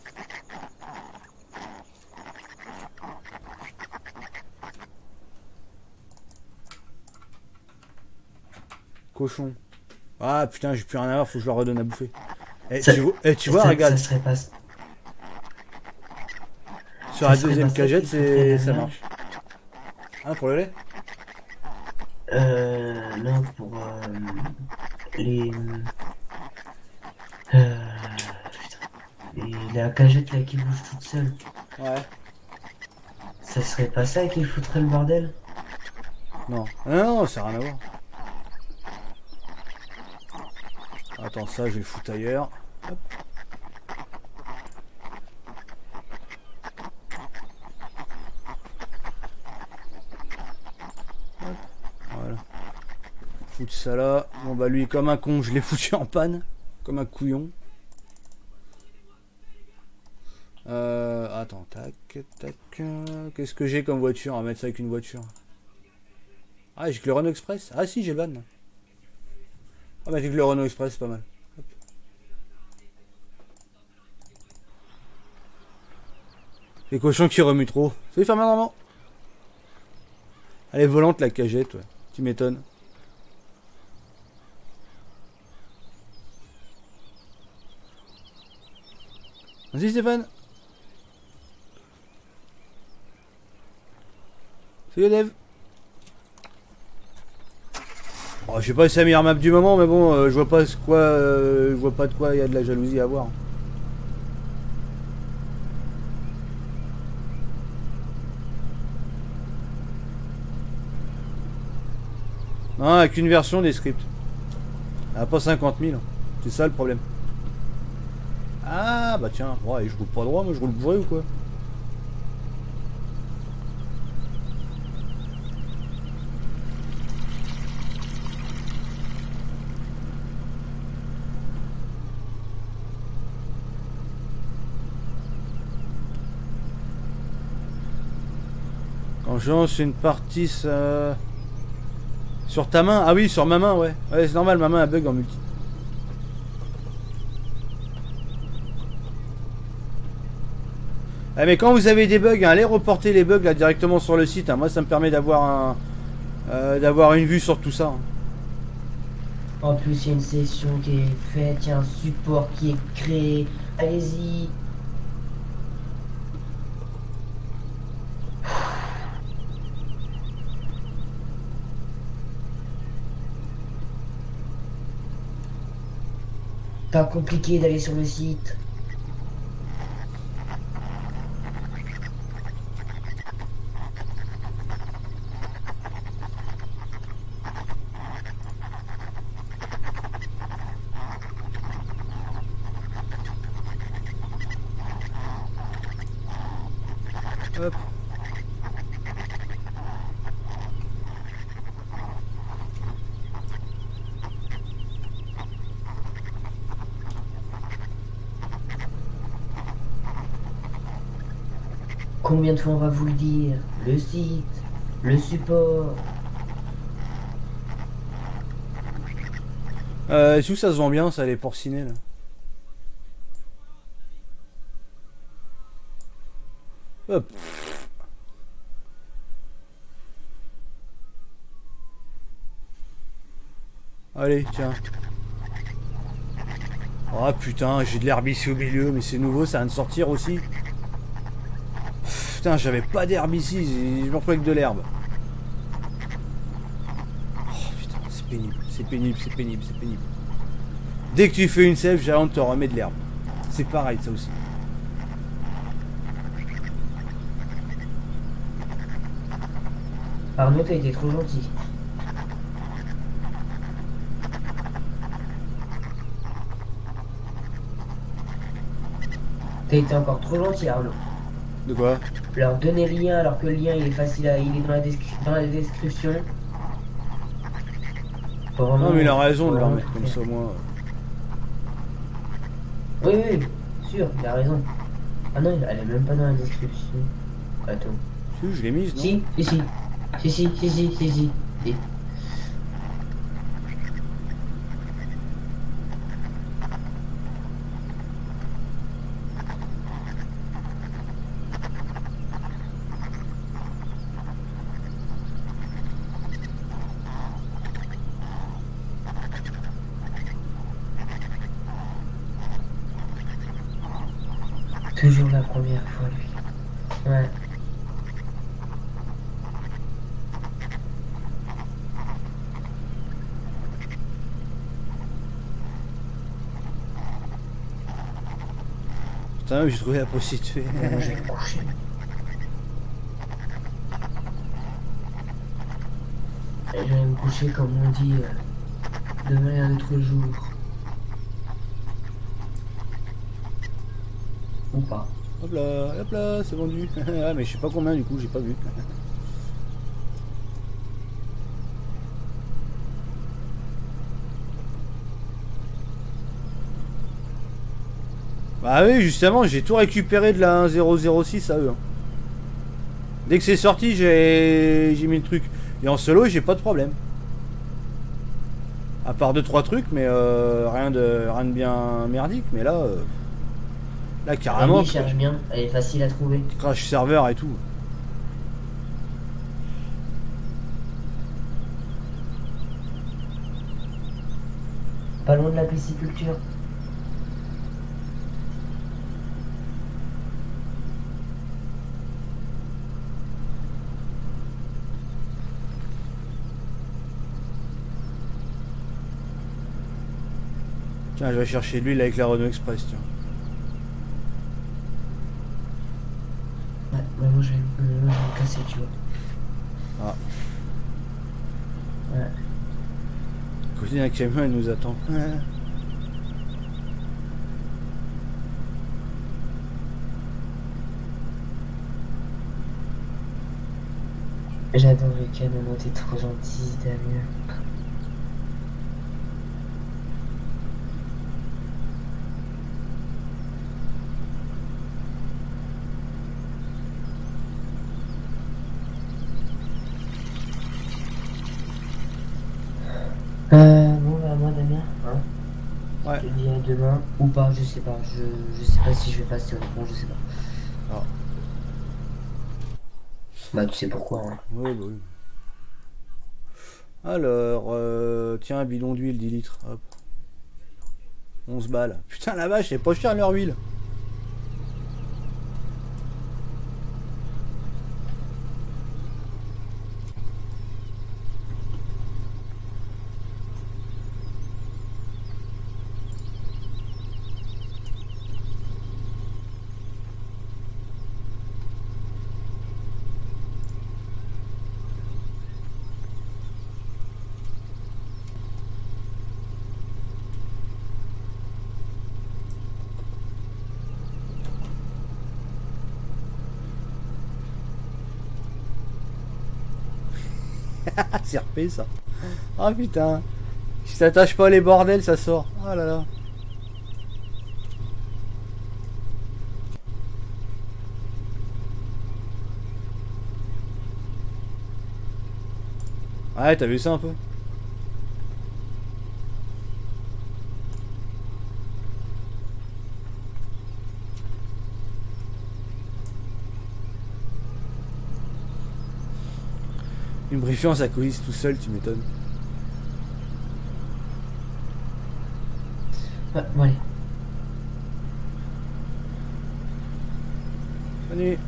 Cochon. Ah putain, j'ai plus rien à voir, faut que je leur redonne à bouffer. Et tu vois, regarde. Ça serait pas... Sur la deuxième cagette, ça marche. Ah, pour le lait? Non, pour les... putain. La cagette là qui bouge toute seule. Ouais. Ça serait pas ça qui foutrait le bordel? Non. Ah, non, ça n'a rien à voir. Attends, ça, je vais le foutre ailleurs. Hop. Voilà. Foutre ça là. Bon bah lui comme un con, je l'ai foutu en panne. Comme un couillon. Attends, tac, tac. Qu'est-ce que j'ai comme voiture? On va mettre ça avec une voiture. Ah, j'ai que le Renault Express. Ah si, j'ai le van. Ah bah j'ai que le Renault Express, c'est pas mal. Hop. Les cochons qui remuent trop. Salut Fernand Normand. Elle est volante la cagette, ouais. Tu m'étonnes. Vas-y Stéphane. Salut Dev. Oh, je sais pas si c'est la meilleure map du moment, mais bon, je vois pas je vois pas de quoi il y a de la jalousie à voir. Non, avec une version des scripts. Elle a pas 50 000. C'est ça le problème. Ah bah tiens, ouais, je roule pas droit, moi je roule bourré ou quoi? Quand je lance une partie, ça... Sur ta main? Ah oui, sur ma main, ouais. Ouais, c'est normal, ma main a bug en multi. Ah, mais quand vous avez des bugs, hein, allez reporter les bugs là directement sur le site. Hein. Moi, ça me permet d'avoir d'avoir une vue sur tout ça. Hein. En plus, il y a une session qui est faite, il y a un support qui est créé. Allez-y. Pas compliqué d'aller sur le site. Hop. Combien de fois on va vous le dire? Le site, le support. Est-ce que ça se vend bien, ça, les porcinés là? Hop. Allez, tiens. Oh putain, j'ai de l'herbe ici au milieu, mais c'est nouveau, ça vient de sortir aussi. Putain, j'avais pas d'herbe ici, je me retrouve avec de l'herbe. Oh putain, c'est pénible, c'est pénible, c'est pénible, c'est pénible. Dès que tu fais une sève, j'ai honte de te remettre de l'herbe. C'est pareil, ça aussi. Arnaud, t'as été trop gentil. T'as été encore trop gentil, Arnaud. De quoi? Leur donner le lien alors que le lien il est facile à... il est dans la description. Vraiment, Non mais il a raison de leur vraiment mettre comme ça, moi. Oui, oui, sûr, il a raison. Ah non, elle est même pas dans la description. Attends. Si, je l'ai mise, non? Si, si, si. Si, si, si, si, si, si. Si. Toujours la première fois, lui. Ouais. Putain, j'ai trouvé la prostituée. Moi, je vais me coucher. Et je vais me coucher, comme on dit, demain et un autre jour. Ou pas. Hop là, c'est vendu. Ah, mais je sais pas combien du coup, j'ai pas vu. Bah oui, justement, j'ai tout récupéré de la 1006 à eux. Hein. Dès que c'est sorti, j'ai mis le truc. Et en solo, j'ai pas de problème. À part 2-3 trucs, mais rien de bien merdique. Mais là, là carrément, Elle cherche bien, elle est facile à trouver. crash serveur et tout. Pas loin de la pisciculture. Tiens, je vais chercher l'huile avec la Renault Express, tiens. Ouais, bah moi je vais me casser, tu vois. Ah. Ouais. À côté d'un camion, elle nous attend. J'adore les canons, t'es trop gentil, Damien. Bon bah moi Damien, hein, Ouais. je te dis à demain ou pas, je sais pas, je sais pas si je vais passer honnêtement, je sais pas. Ah. Bah tu sais pourquoi, hein. Ouais, bah oui. Alors, tiens, un bidon d'huile 10 litres. Hop. 11 balles. Putain, la vache, c'est pas cher leur huile. C'est RP ça. Ah putain. Si t'attaches pas les bordels, ça sort. Oh là là. Ouais, t'as vu ça un peu? Une briefing, ça cohise tout seul, tu m'étonnes. Ouais, bon allez. Salut.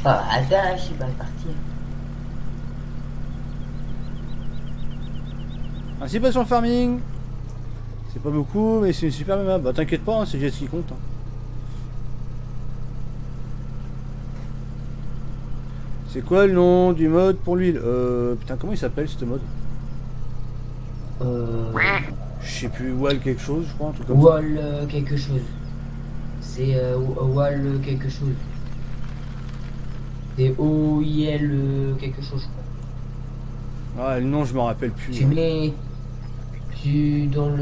Ah, attends, je sais pas partir. Participation farming. C'est pas beaucoup, mais c'est une super map. Bah t'inquiète pas, hein, c'est juste ce qui compte. Hein. C'est quoi le nom du mode pour l'huile? Putain, comment il s'appelle ce mode? Je sais plus, Wall quelque chose, je crois, un truc comme Wall quelque chose. C'est Wall quelque chose. C'est OIL quelque chose, je crois. ça. Ah, le nom, je me rappelle plus. Tu mets. Tu dans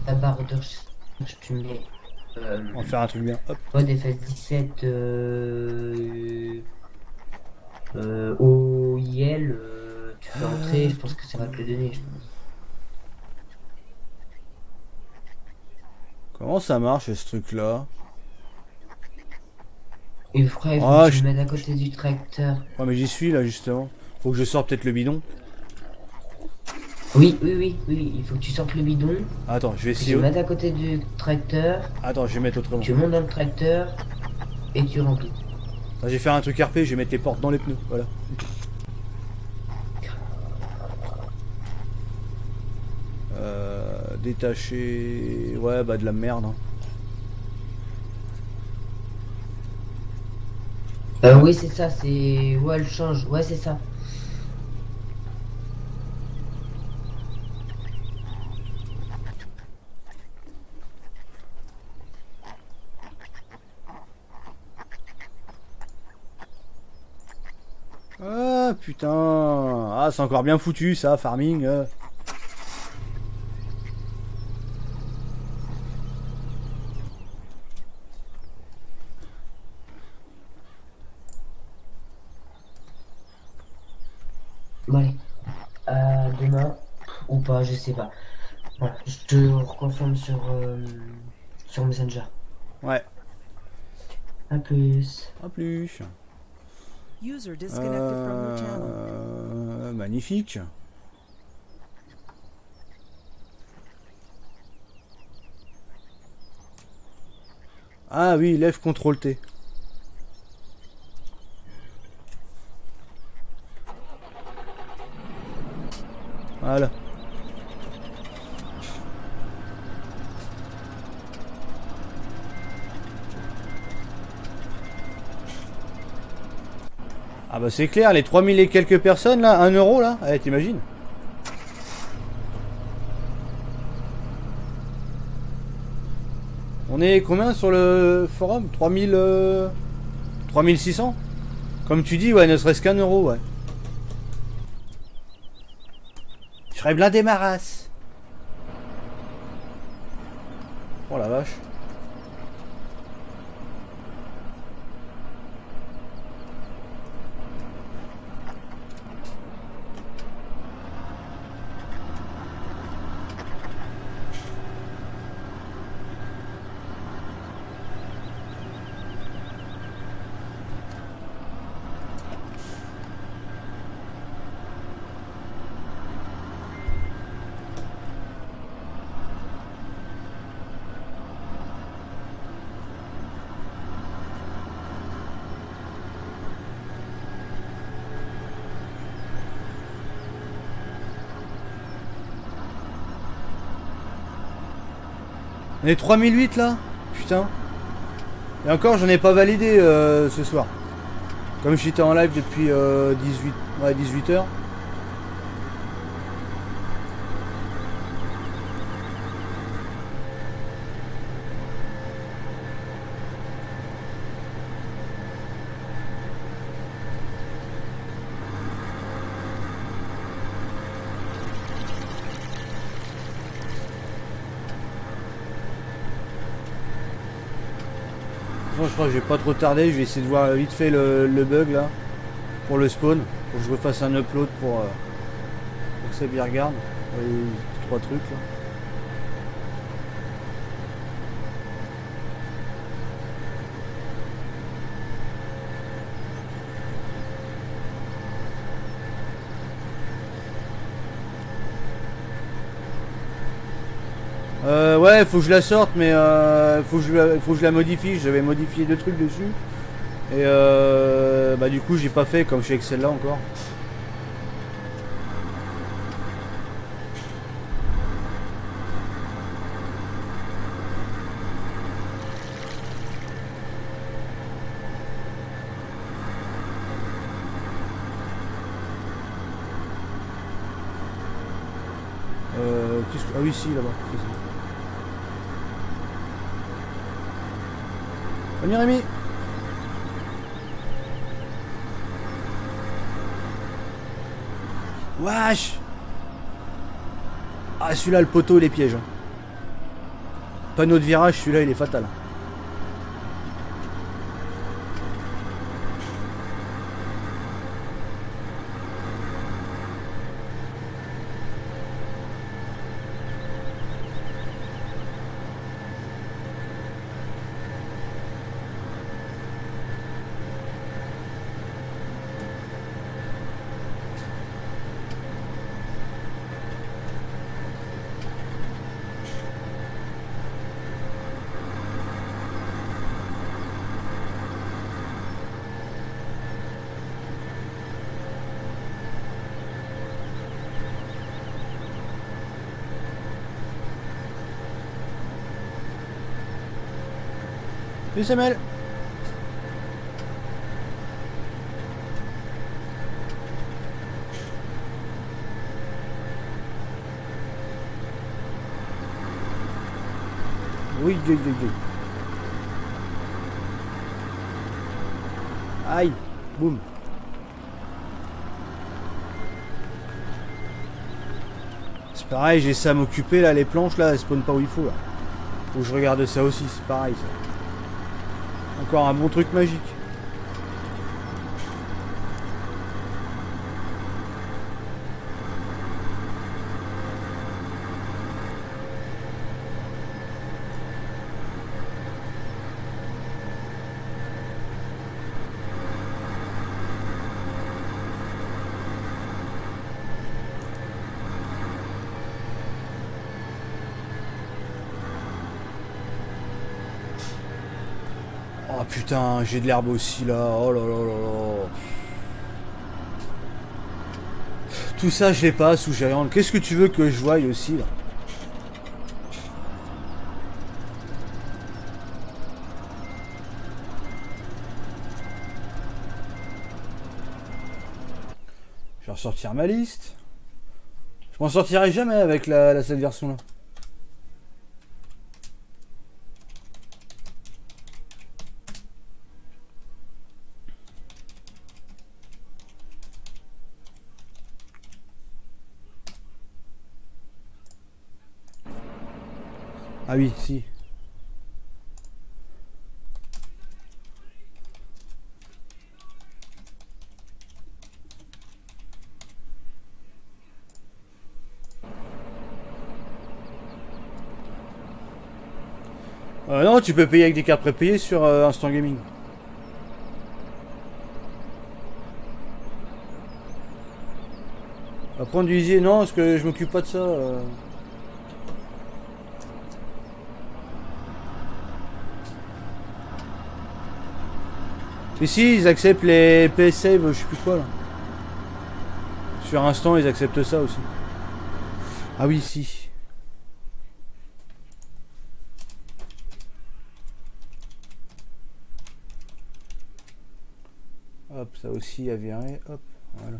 ta barre de recherche, tu mets On va faire un truc bien. Hop. Ouais, des phases 17 au IL, tu fais entrer, je pense que ça va te le donner, je pense. Comment ça marche ce truc là? Et frère, il faut Ah, que tu me mettes à côté du tracteur. Ouais, mais j'y suis là justement. Faut que je sorte peut-être le bidon. Oui, il faut que tu sortes le bidon, Attends, je vais que tu essayer. le mettes à côté du tracteur, Attends, je vais mettre autrement. tu montes dans le tracteur et tu remplis. Ah, je vais faire un truc RP, je vais mettre les portes dans les pneus. Voilà. Détacher. Ouais, bah de la merde. Hein. Oui, c'est ça, c'est. Ouais, elle change, ouais, c'est ça. Ah putain. Ah, c'est encore bien foutu ça, farming. Bon, allez. Demain, ou pas, je sais pas. Voilà, je te reconfirme sur Messenger. Ouais. À plus. À plus. User disconnected from your channel. Magnifique. Ah oui, lève CTRL T. Voilà. Ah bah c'est clair, les 3000 et quelques personnes là, 1 euro là, allez t'imagines. On est combien sur le forum? 3000... 3600. Comme tu dis, ouais, ne serait-ce qu'1 euro, ouais. Je serais blindé ma race. Oh la vache. On est 3008 là? Putain. Et encore, j'en ai pas validé ce soir. Comme j'étais en live depuis 18 heures. Je crois que je vais pas trop tarder, je vais essayer de voir vite fait le bug là pour le spawn, pour que je refasse un upload pour que ça bien regarde les 3 trucs là. Ouais, faut que je la sorte, mais faut que je la modifie. J'avais modifié 2 trucs dessus. Et bah du coup, j'ai pas fait comme je suis avec celle-là encore. Ah oui, si, là-bas. Salut Rémi. Wesh. Ah celui-là le poteau il est piège. Panneau de virage, celui-là il est fatal. Salut Samuel. Oui, oui, oui, oui. Aïe, boum. C'est pareil, j'ai ça à m'occuper là, les planches là, elles spawnent pas où il faut là. Faut que je regarde ça aussi, c'est pareil ça. Encore un bon truc magique. Oh putain, j'ai de l'herbe aussi là. Oh là là là là. Tout ça, je les passe ou j'ai rien. Qu'est-ce que tu veux que je voie aussi là? Je vais ressortir ma liste. Je m'en sortirai jamais avec cette version là. Ah oui, si. Non, tu peux payer avec des cartes prépayées sur Instant Gaming. Va prendre du Easy, non, parce que je m'occupe pas de ça. Mais si, ils acceptent les PS Save, je sais plus quoi là. Sur Instant, ils acceptent ça aussi. Ah oui, si. Hop, ça aussi à virer. Hop, voilà.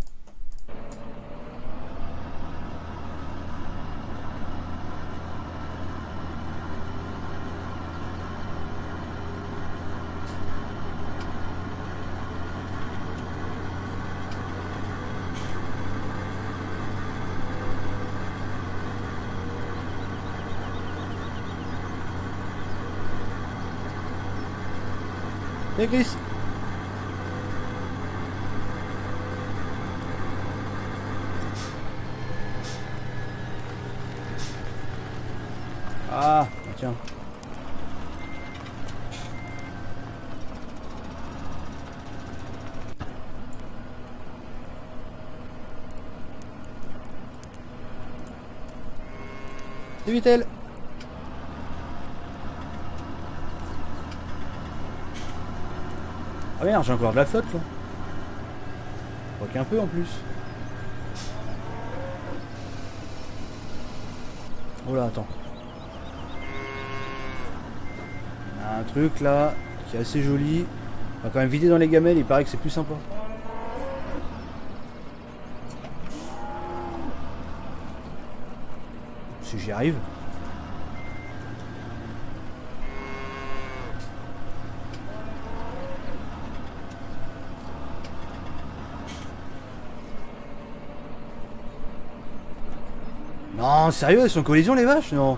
Hey Chris. Ah, tiens. C'est Vitel. Ah merde, j'ai encore de la flotte là. Je crois qu'un peu en plus. Oh là, attends. Il y a un truc là qui est assez joli. On va quand même vider dans les gamelles, il paraît que c'est plus sympa. Si j'y arrive. Non, sérieux, elles sont en collision les vaches? Non.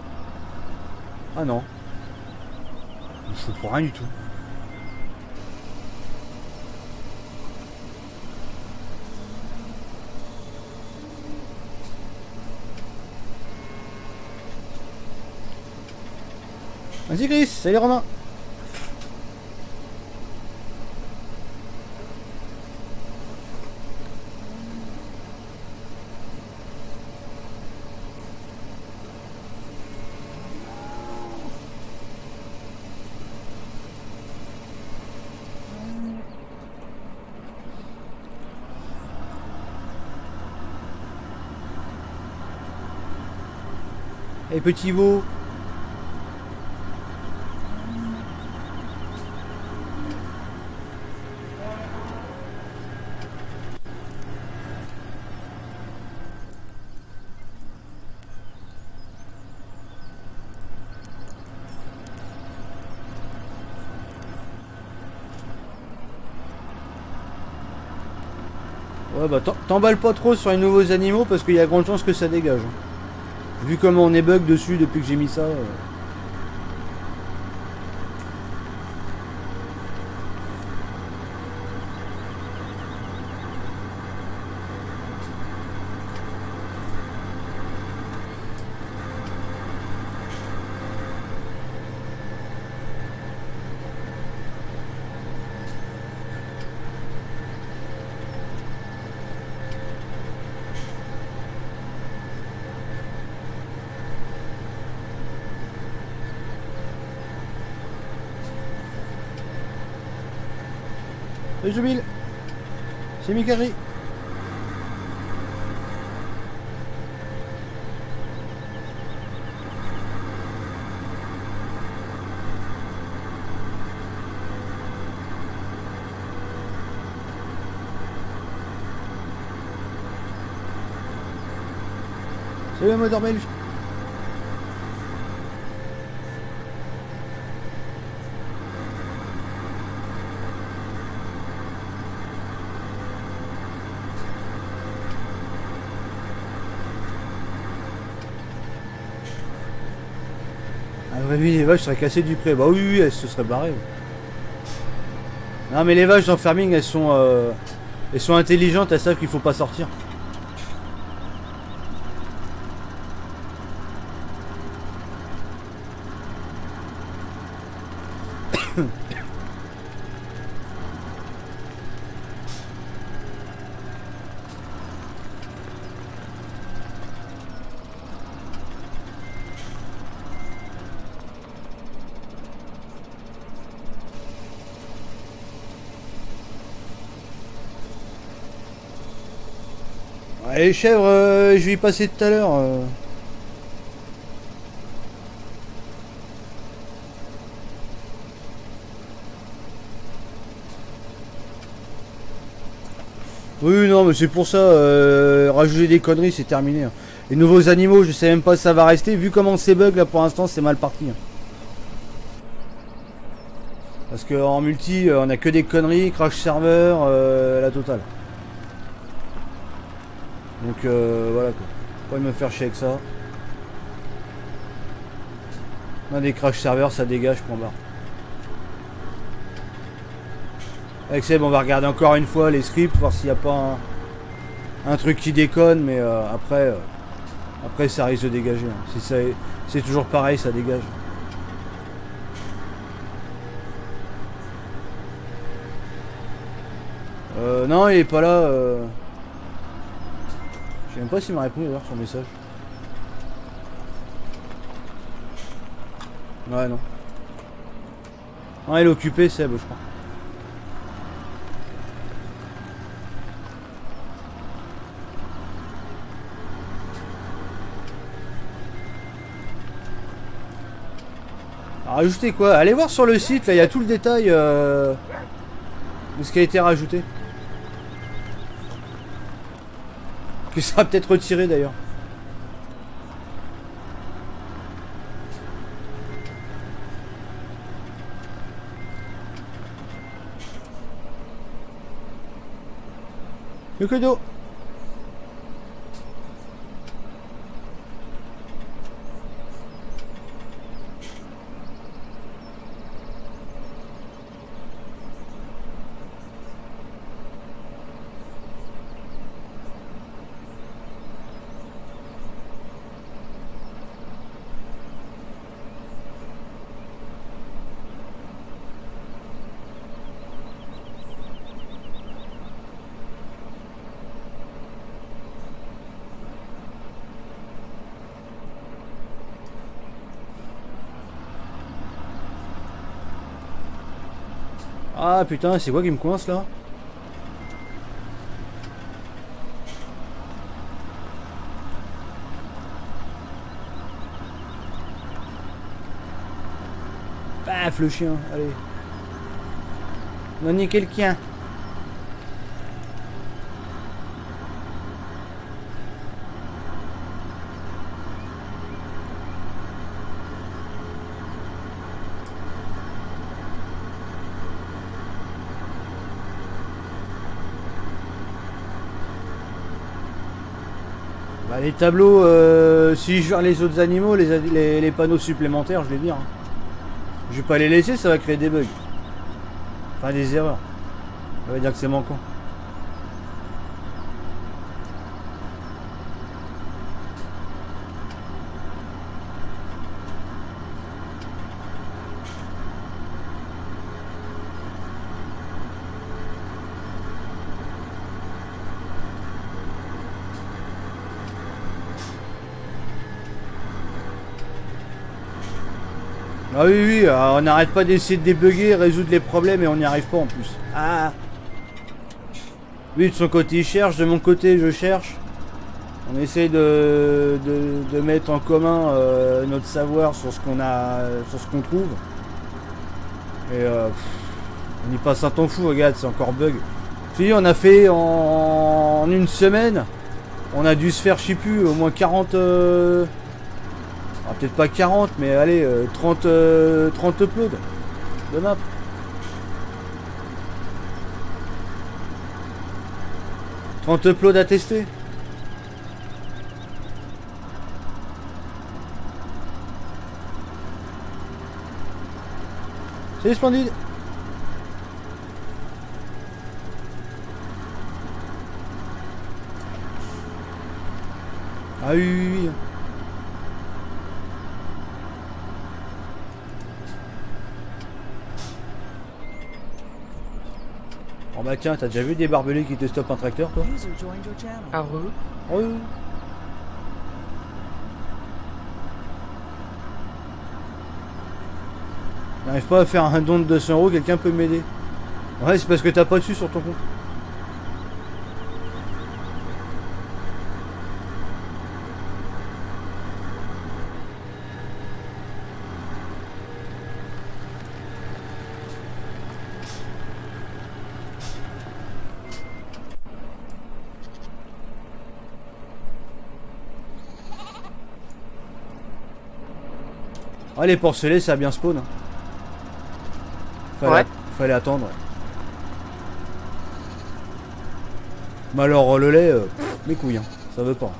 Ah non. Je comprends rien du tout. Vas-y Chris, salut Romain. Et petit veau. Ouais, bah t'emballes pas trop sur les nouveaux animaux parce qu'il y a grande chance que ça dégage. Vu comment on est bug dessus depuis que j'ai mis ça. Salut Jubil, c'est Mikari. Salut le modeur belge. Oui, les vaches seraient cassées du pré. Bah oui, oui, elles se seraient barrées. Non, mais les vaches dans Farming, elles sont intelligentes, elles savent qu'il faut pas sortir. Ouais, les chèvres, je vais y passer tout à l'heure. Oui, non, mais c'est pour ça, rajouter des conneries, c'est terminé. Les nouveaux animaux, je sais même pas si ça va rester. Vu comment c'est bug, là, pour l'instant, c'est mal parti. Parce qu'en multi, on a que des conneries, crash serveur, la totale. Donc, voilà, quoi. Pas me faire chier avec ça. On a des crash serveurs, ça dégage, point barre. Avec Seb, on va regarder encore une fois les scripts, voir s'il n'y a pas un truc qui déconne, mais après ça risque de dégager. C'est toujours pareil, ça dégage. Non, il est pas là. Je sais même pas s'il m'a répondu d'ailleurs son message. Ouais, non. Non, il est occupé, Seb, je crois. Rajouter quoi? Allez voir sur le site, là il y a tout le détail de ce qui a été rajouté. Qui sera peut-être retiré d'ailleurs. Le cadeau. Ah putain, c'est quoi qui me coince là? Paf le chien, allez. Donnez quelqu'un. Bah, les tableaux, si je gère les autres animaux, les panneaux supplémentaires, je les vire. Hein. Je vais pas les laisser, ça va créer des bugs. Enfin des erreurs. Ça veut dire que c'est manquant. Ah oui, oui, on n'arrête pas d'essayer de débugger, résoudre les problèmes et on n'y arrive pas en plus. Ah. Lui de son côté il cherche, de mon côté je cherche. On essaye de mettre en commun notre savoir sur ce qu'on a, sur ce qu'on trouve. Et on y passe un temps fou, regarde, c'est encore bug. Je te dis, on a fait en une semaine, on a dû se faire, je sais plus, au moins 40... peut-être pas 40, mais allez, 30 uploads de map. « 30 uploads à tester. C'est splendide. Ah oui, oui, oui. Oh bah tiens, t'as déjà vu des barbelés qui te stoppent un tracteur, toi? User joined your channel. Ah oui. Oui. J'arrive pas à faire un don de 200 euros, quelqu'un peut m'aider? Ouais, c'est parce que t'as pas dessus sur ton compte. Ah, les porcelets, ça a bien spawn. Hein. Fallait attendre. Ouais. Mais alors, le lait, mes couilles, hein, ça veut pas.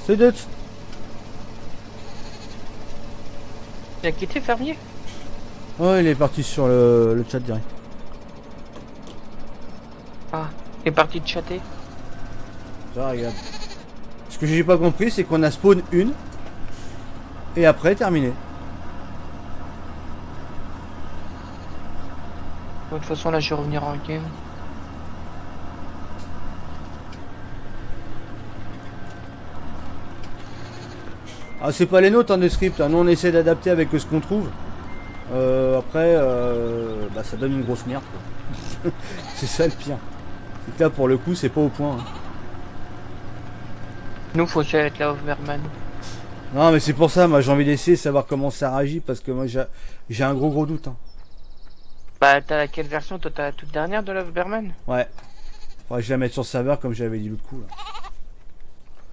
C'est deux. Il a quitté fermier? Ouais, il est parti sur le chat direct. Ah, il est parti de chatter. Ça, regarde. Ce que j'ai pas compris, c'est qu'on a spawn une. Et après, terminé. De toute façon, là, je vais revenir en game. Ah, c'est pas les nôtres, hein, de script. Hein. Nous, on essaie d'adapter avec ce qu'on trouve. Après, bah, ça donne une grosse merde. C'est ça le pire. C'est que là, pour le coup, c'est pas au point. Hein. Nous, faut essayer avec la Overman. Non, mais c'est pour ça, moi, j'ai envie d'essayer de savoir comment ça réagit. Parce que moi, j'ai un gros doute. Hein. Bah, t'as laquelle version? Toi, t'as la toute dernière de la Overman? Ouais. Faudrait que je la mette sur serveur comme j'avais dit l'autre coup. Là.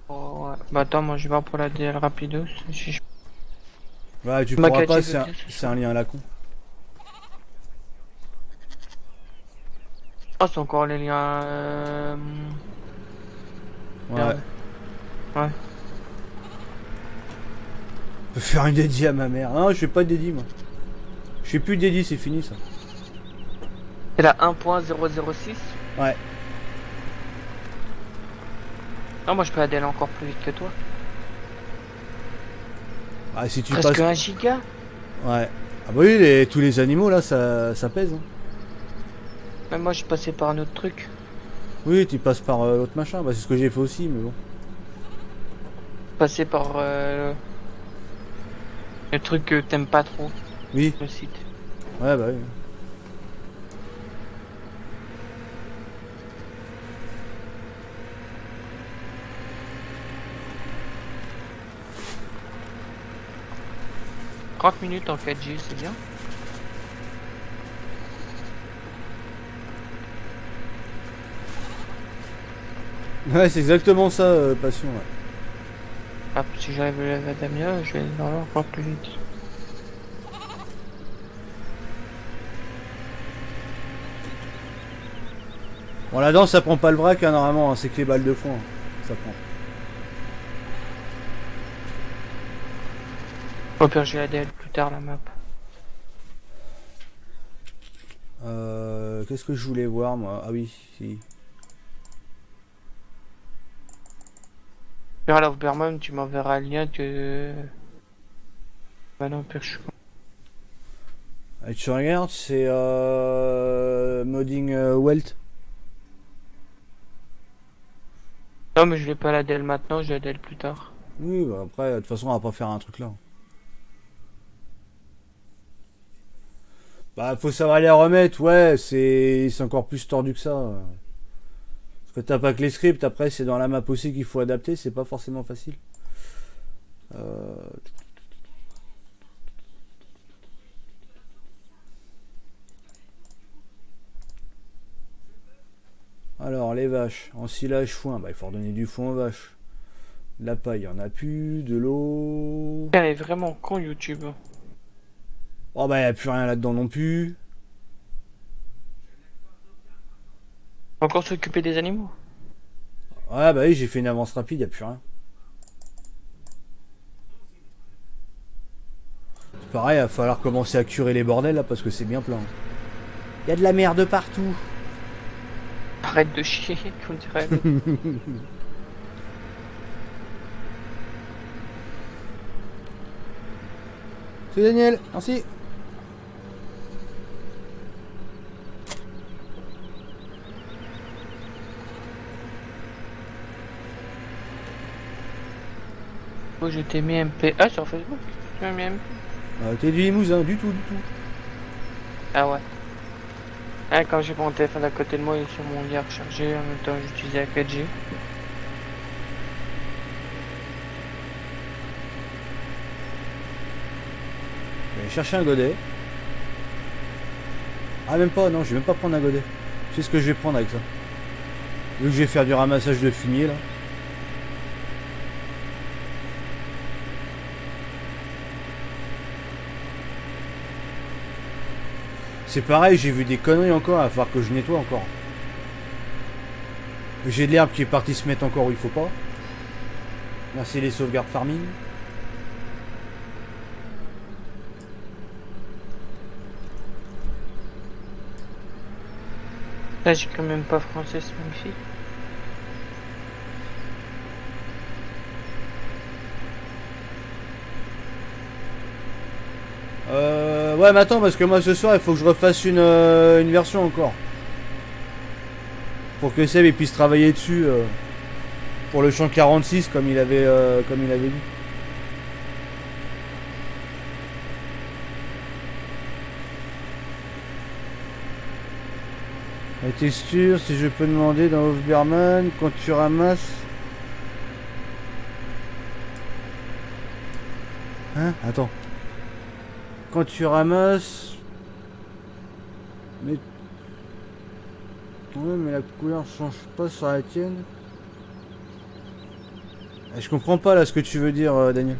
Oh, ouais. Bah, attends, moi, je vais voir pour la DL Rapidos. Si je... Ouais, tu pourras pas, c'est un lien à la con. Oh, c'est encore les liens. Ouais. Ouais. Je peux faire une dédie à ma mère. Non, je fais pas de dédie, moi. Je fais plus de dédie, c'est fini ça. C'est la 1.006? Ouais. Non, moi, je peux aller encore plus vite que toi. Ah, si tu Presque passes... 1 giga? Ouais. Ah bah oui, tous les animaux là, ça pèse. Hein. Même moi, je suis passé par un autre truc. Oui, tu passes par l'autre machin. Bah, c'est ce que j'ai fait aussi, mais bon. Passé par le truc que t'aimes pas trop. Oui. Le site. Ouais, bah oui. « 30 minutes en 4G, c'est bien. » Ouais, c'est exactement ça, Passion. Ouais. Ah, si j'arrive à lever Damien, je vais aller encore plus vite. Bon, là-dedans, ça prend pas le vrac, hein, normalement, hein, c'est que les balles de fond. Hein. Ça prend. Au pire, je vais ADL plus tard la map. Qu'est-ce que je voulais voir, moi? Ah oui, si. Vers la Overman, tu m'enverras un lien que. Bah non, pire, je suis con. Et tu regardes, c'est modding Welt. Non, mais je vais pas l'ADL maintenant, je vais l'ADL plus tard. Oui, bah après, de toute façon, on va pas faire un truc là. Bah, faut savoir les remettre, ouais, c'est encore plus tordu que ça. Parce que t'as pas que les scripts, après, c'est dans la map aussi qu'il faut adapter, c'est pas forcément facile. Alors, les vaches, ensilage foin, bah, il faut redonner du foin aux vaches. De la paille, il y en a plus, de l'eau. Elle est vraiment con, YouTube. Oh, bah, il n'y a plus rien là-dedans non plus. Encore s'occuper des animaux. Ouais, bah oui, j'ai fait une avance rapide, il n'y a plus rien. C'est pareil, il va falloir commencer à curer les bordels là parce que c'est bien plein. Il y a de la merde partout. Arrête de chier, comme dirait. C'est Daniel, merci. Oh, je t'ai mis MP. Ah, sur Facebook. Tu m'as mis MP. T'es du Limousin, du tout, du tout. Ah ouais. Ah, quand j'ai mon téléphone à côté de moi, il est sur mon lit à recharger. En même temps, j'utilisais la 4G. Je vais chercher un godet. Ah, même pas, non, je vais même pas prendre un godet. C'est ce que je vais prendre avec ça. Vu que je vais faire du ramassage de fumier là. C'est pareil, j'ai vu des conneries encore, il va falloir que je nettoie encore. J'ai de l'herbe qui est partie se mettre encore où il faut pas. Merci les sauvegardes farming. Là, j'ai quand même pas français, c'est magnifique. Ouais, mais attends, parce que moi ce soir il faut que je refasse une version encore. Pour que Seb il puisse travailler dessus pour le champ 46 comme il avait dit. La texture, si je peux demander dans Overman, quand tu ramasses. Hein? Attends. Quand tu ramasses. Mais. Ouais, mais la couleur change pas sur la tienne. Je comprends pas là ce que tu veux dire, Daniel.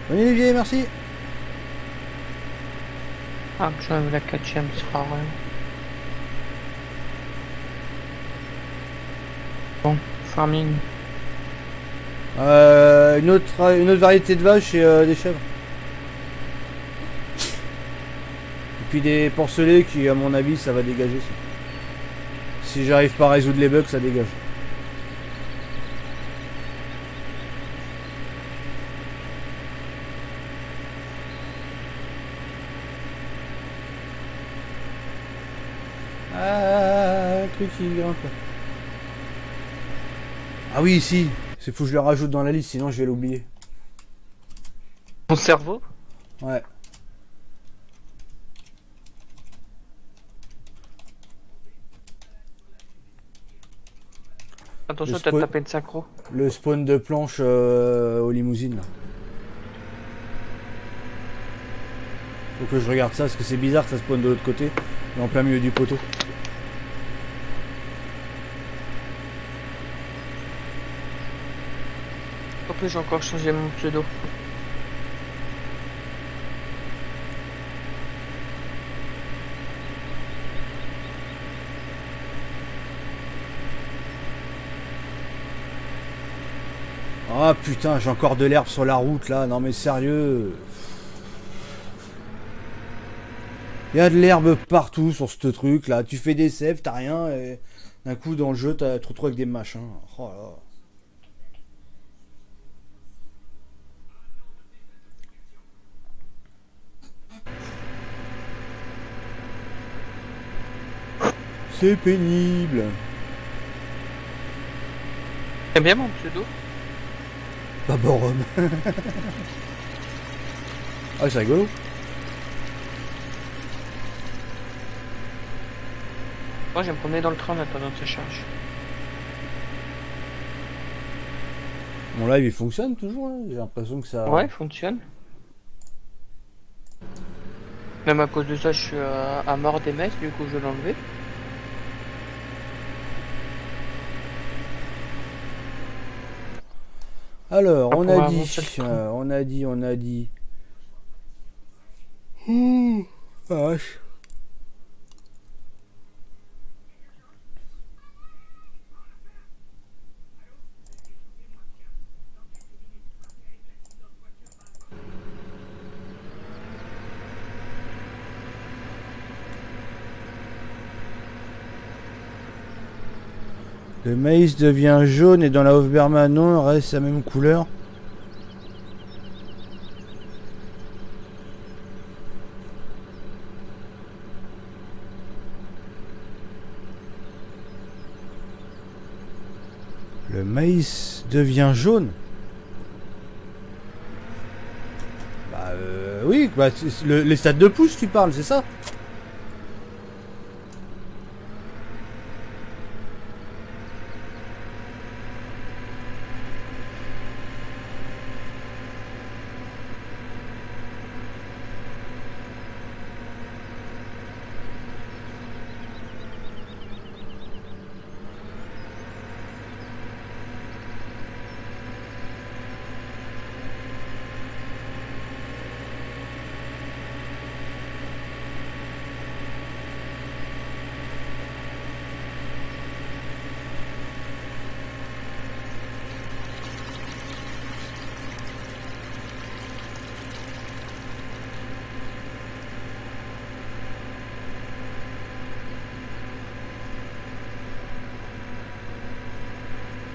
Bonne Olivier, merci. Ah, j'enlève la 4ème, ce sera rien. Bon, farming. Une autre variété de vaches et des chèvres. Et puis des porcelets qui, à mon avis, ça va dégager. Ça. Si j'arrive pas à résoudre les bugs, ça dégage. Ah, le truc qui grimpe. Ah oui, si. C'est faut que je le rajoute dans la liste, sinon je vais l'oublier. Mon cerveau? Ouais. Attention, t'as tapé une synchro. Le spawn de planche aux limousines. Là. Faut que je regarde ça, parce que c'est bizarre que ça spawn de l'autre côté, et en plein milieu du poteau. En plus, j'ai encore changé mon pseudo. Ah putain, j'ai encore de l'herbe sur la route là. Non mais sérieux. Il y a de l'herbe partout sur ce truc là. Tu fais des sèves, t'as rien. Et d'un coup dans le jeu, tu te retrouves avec des machins. Oh là. C'est pénible. T'aimes bien mon pseudo? Baborum. Ah, c'est rigolo. Moi, je vais me promener dans le train en attendant que ça charge. Mon live il fonctionne toujours, hein. J'ai l'impression que ça. Ouais, il fonctionne. Même à cause de ça, je suis à mort des messes, du coup, je vais l'enlever. Alors, Ah, on pour a avancer dit, le train. on a dit. Ouh, vache. Le maïs devient jaune et dans la Hofberman non, reste la même couleur. Le maïs devient jaune. Bah oui, bah, les stades de pouce tu parles, c'est ça?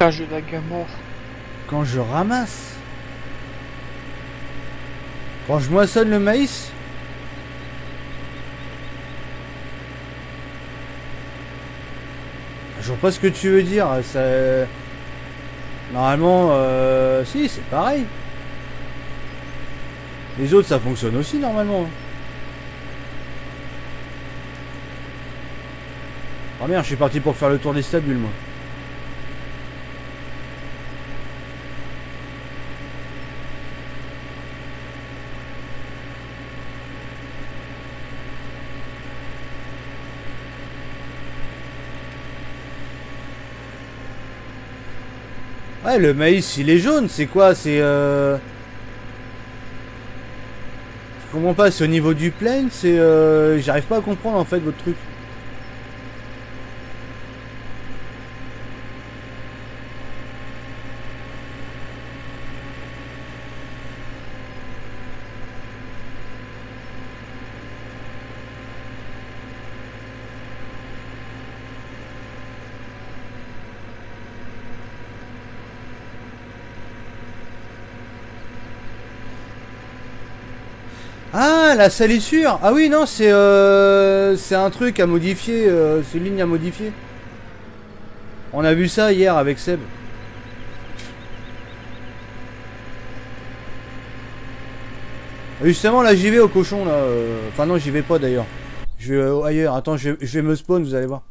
Un jeu d'agamor. Quand je ramasse. Quand je moissonne le maïs. Je vois pas ce que tu veux dire. Ça... Normalement, si, c'est pareil. Les autres, ça fonctionne aussi normalement. Oh merde, je suis parti pour faire le tour des stabules, moi. Ouais, le maïs, il est jaune, c'est quoi? C'est Je comprends pas, c'est au niveau du plain, c'est j'arrive pas à comprendre en fait votre truc. Ah, la salissure. Ah oui, non, c'est un truc à modifier, c'est une ligne à modifier. On a vu ça hier avec Seb. Justement, là, j'y vais au cochon, là. Enfin, non, j'y vais pas, d'ailleurs. Je vais ailleurs. Attends, je vais me spawn, vous allez voir.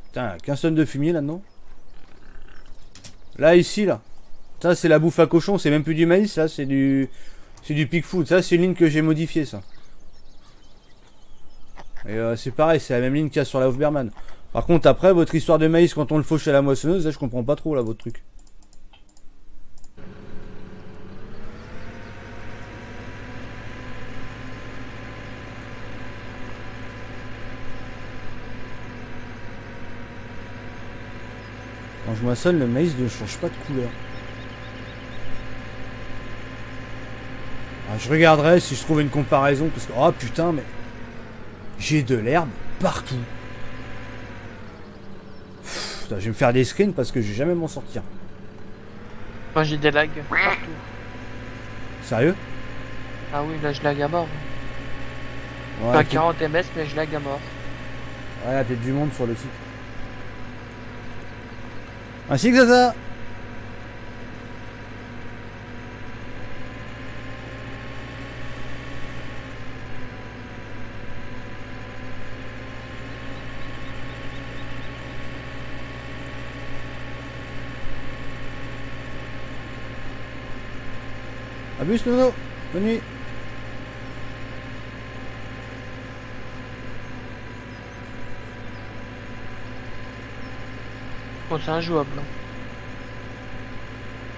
Putain, 15 tonnes de fumier, là-dedans. Là, ici, là. Ça, c'est la bouffe à cochon. C'est même plus du maïs, là. C'est du pig food. Ça, c'est une ligne que j'ai modifiée, ça. Et c'est pareil, c'est la même ligne qu'il y a sur la Hofberman. Par contre, après, votre histoire de maïs, quand on le fauche à la moissonneuse, là, je comprends pas trop, là, votre truc. Quand je moissonne, le maïs ne change pas de couleur. Ah, je regarderai si je trouve une comparaison parce que oh putain mais j'ai de l'herbe partout. Putain, je vais me faire des screens parce que je vais jamais m'en sortir. Moi j'ai des lags partout. Sérieux? Ah oui, là je lag à mort. Ouais, Pas 40 ms, mais je lag à mort. ouais, il y a peut-être du monde sur le site. Ainsi que ça. Abuse Nono, bonne nuit. Bon, c'est injouable. Hein.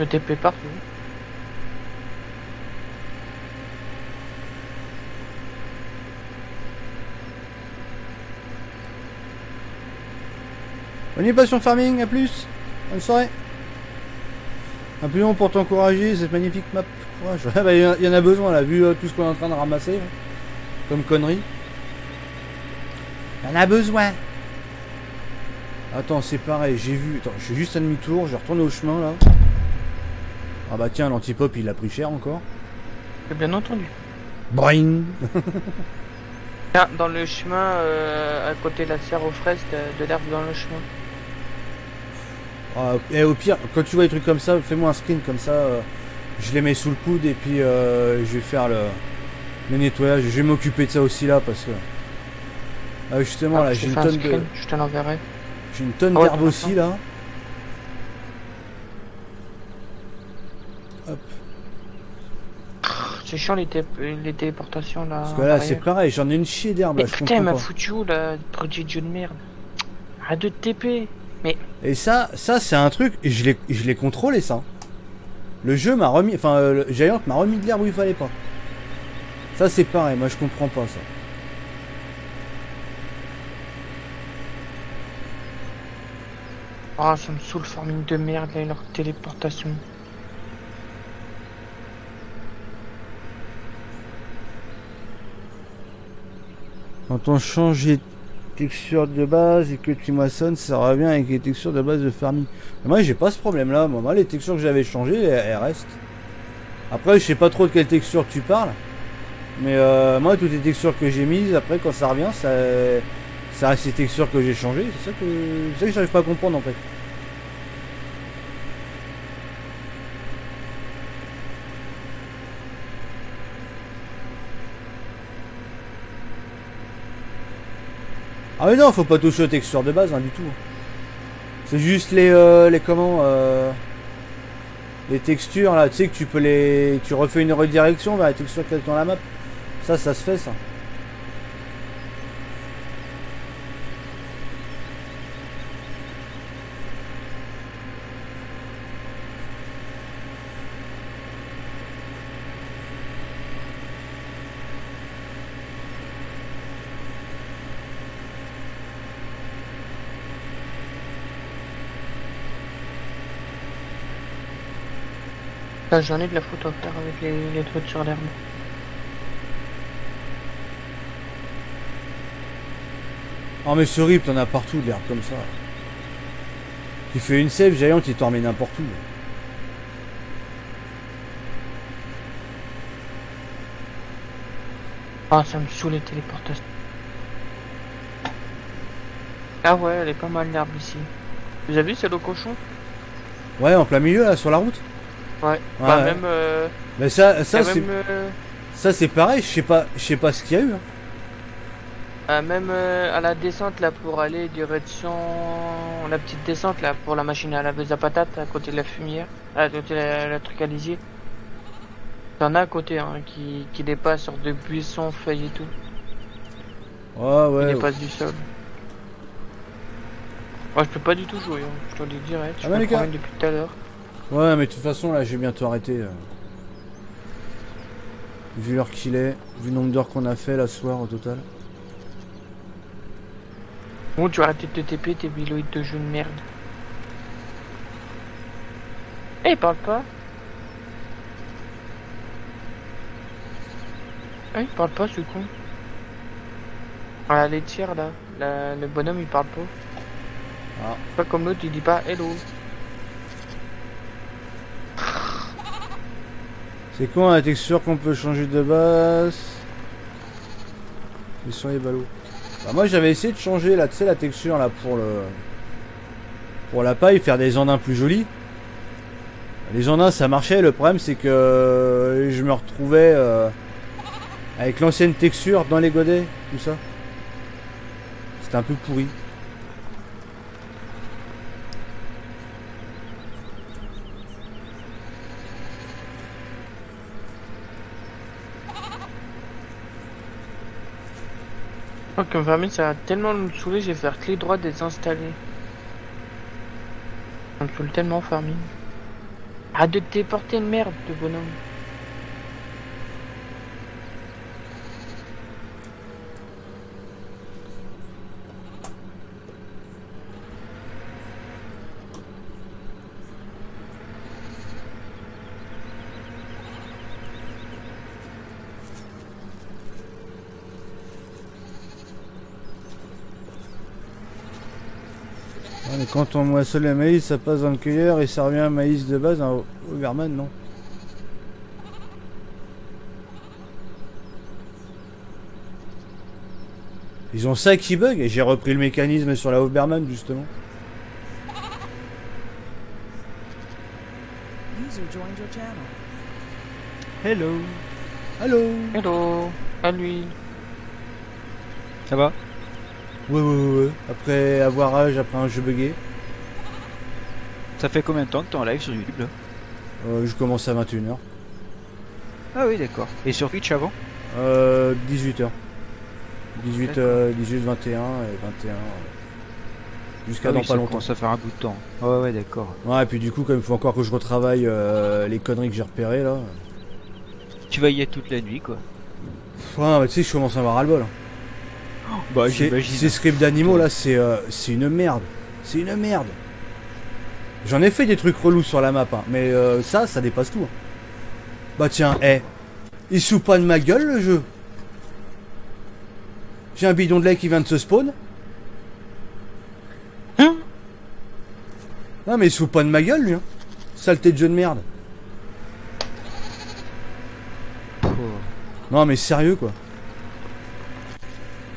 Le TP partout. Bonne nuit Passion Farming, à plus. Bonne soirée. Un plus long pour t'encourager cette magnifique map. Courage. Ouais, bah, y en a besoin là, vu tout ce qu'on est en train de ramasser. Là, comme conneries. Y en a besoin. Attends, c'est pareil, j'ai vu. Attends, je fais juste un demi-tour, je vais retourner au chemin là. Ah bah tiens, l'antipop il a pris cher encore. J'ai bien entendu. Boing. Tiens, dans le chemin, à côté de la serre aux fraises, de l'herbe dans le chemin. Ah, et au pire, quand tu vois des trucs comme ça, fais-moi un screen comme ça. Je les mets sous le coude et puis je vais faire le nettoyage. Je vais m'occuper de ça aussi là parce que. Ah, justement là, j'ai une tonne de. Je te l'enverrai. J'ai une tonne Oh, d'herbe aussi là. Hop. C'est chiant les téléportations là. Parce que là c'est pareil, j'en ai une chier d'herbe Mais là, je putain, il comprends m'a pas. foutu où là, produit de jeu de merde. Arrête de TP. Mais Et ça c'est un truc, je l'ai contrôlé ça. Le jeu m'a remis, enfin le Giant m'a remis de l'herbe où il fallait pas. Ça c'est pareil, moi je comprends pas ça. oh, ça me saoule farming de merde là, et leur téléportation. Quand on change les textures de base et que tu moissonnes, ça revient avec les textures de base de farming. Et moi j'ai pas ce problème là, moi les textures que j'avais changées, elles restent. Après je sais pas trop de quelle texture tu parles. Mais moi toutes les textures que j'ai mises, après quand ça revient, ça reste les textures que j'ai changées. C'est ça que j'arrive pas à comprendre en fait. Ah mais non, faut pas toucher aux textures de base, hein, du tout. C'est juste les textures là, tu sais que tu peux tu refais une redirection vers les textures qu'il y a dans la map. Ça se fait ça. Là, j'en ai de la photo à faire avec les trucs sur l'herbe. Oh mais ce rip, t'en as partout de l'herbe comme ça. Tu fais une save, Giant, il t'en met n'importe où. Ah, ça me saoule les téléportations. Ah ouais, elle est pas mal l'herbe ici. Vous avez vu celle au cochon? Ouais, en plein milieu là, sur la route. Ouais. Ouais, ouais. Même. Mais ça c'est même, ça c'est pareil, je sais pas ce qu'il y a eu. Hein. même à la descente là pour aller direction la petite descente là pour la machine à laver à patates à côté de la fumière, à côté de la truc à lisier. T'en as à côté hein, qui dépasse sur de buissons, feuilles et tout. Ouais ouais. Qui dépasse du sol. Moi je peux pas du tout jouer, hein. Je te le dis direct, je Ah, me promène depuis tout à l'heure. Ouais mais de toute façon là j'ai bientôt arrêté. Vu l'heure qu'il est, vu le nombre d'heures qu'on a fait là ce soir au total. Bon tu vas arrêter de te TP tes biloïdes de jeu de merde. il parle pas? Ah, il parle pas, ce con. Ah, la laitière, là. Le bonhomme, il parle pas. Ah. Pas comme l'autre, il dit pas hello. C'est quoi la texture qu'on peut changer de base? Ils sont les ballots. Bah moi j'avais essayé de changer là, tu sais la texture là pour la paille, faire des andins plus jolis. Les andins ça marchait, le problème c'est que je me retrouvais avec l'ancienne texture dans les godets, tout ça. C'était un peu pourri. Oh, comme famille, ça a tellement me saoulé, j'ai fait clic droit désinstaller. Ça me saoule tellement, Farming. Arrête de te téléporter, une merde, de bonhomme. Ouais, mais quand on moissonne le maïs, ça passe dans le cueilleur et ça revient à maïs de base, un Overman, non? Ils ont ça qui bug et j'ai repris le mécanisme sur la Overman justement. User joined your channel. Hello. Allô? Hello, à lui. Ça va? Ouais. Après avoir rage, après un jeu bugué. Ça fait combien de temps que t'es en live sur YouTube là? Je commence à 21h. Ah oui, d'accord. Et sur Twitch avant? 18h. 18, 18, 21 et 21. Jusqu'à dans pas longtemps. Ça fait un bout de temps. Ouais, d'accord. Ouais, et puis du coup, comme il faut encore que je retravaille les conneries que j'ai repérées là. Tu vas y être toute la nuit quoi. Ouais, mais tu sais, je commence à avoir ras-le-bol. Bah, Ces j'imagine. scripts d'animaux là, c'est une merde. C'est une merde. J'en ai fait des trucs relous sur la map, hein, mais ça dépasse tout. Hein. Bah tiens, il se fout pas de ma gueule le jeu. J'ai un bidon de lait qui vient de se spawn. Hein? Non mais il se fout pas de ma gueule lui. Hein. Saleté de jeu de merde. Oh. Non mais sérieux quoi.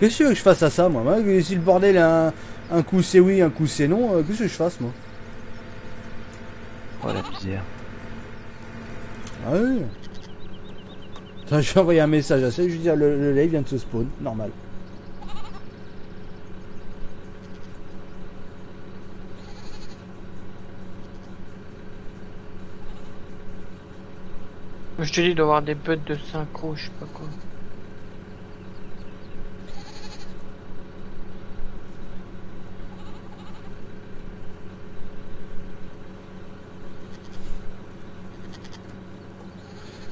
Qu'est-ce que tu veux que je fasse à ça moi? Si le bordel est un coup c'est oui, un coup c'est non, qu'est-ce que je fasse moi? Oh la misère. Ah oui. Attends, je vais envoyer un message à ça, je vais dire le lait vient de se spawn, normal. Je te dis, il doit y avoir des bugs de synchro, je sais pas quoi.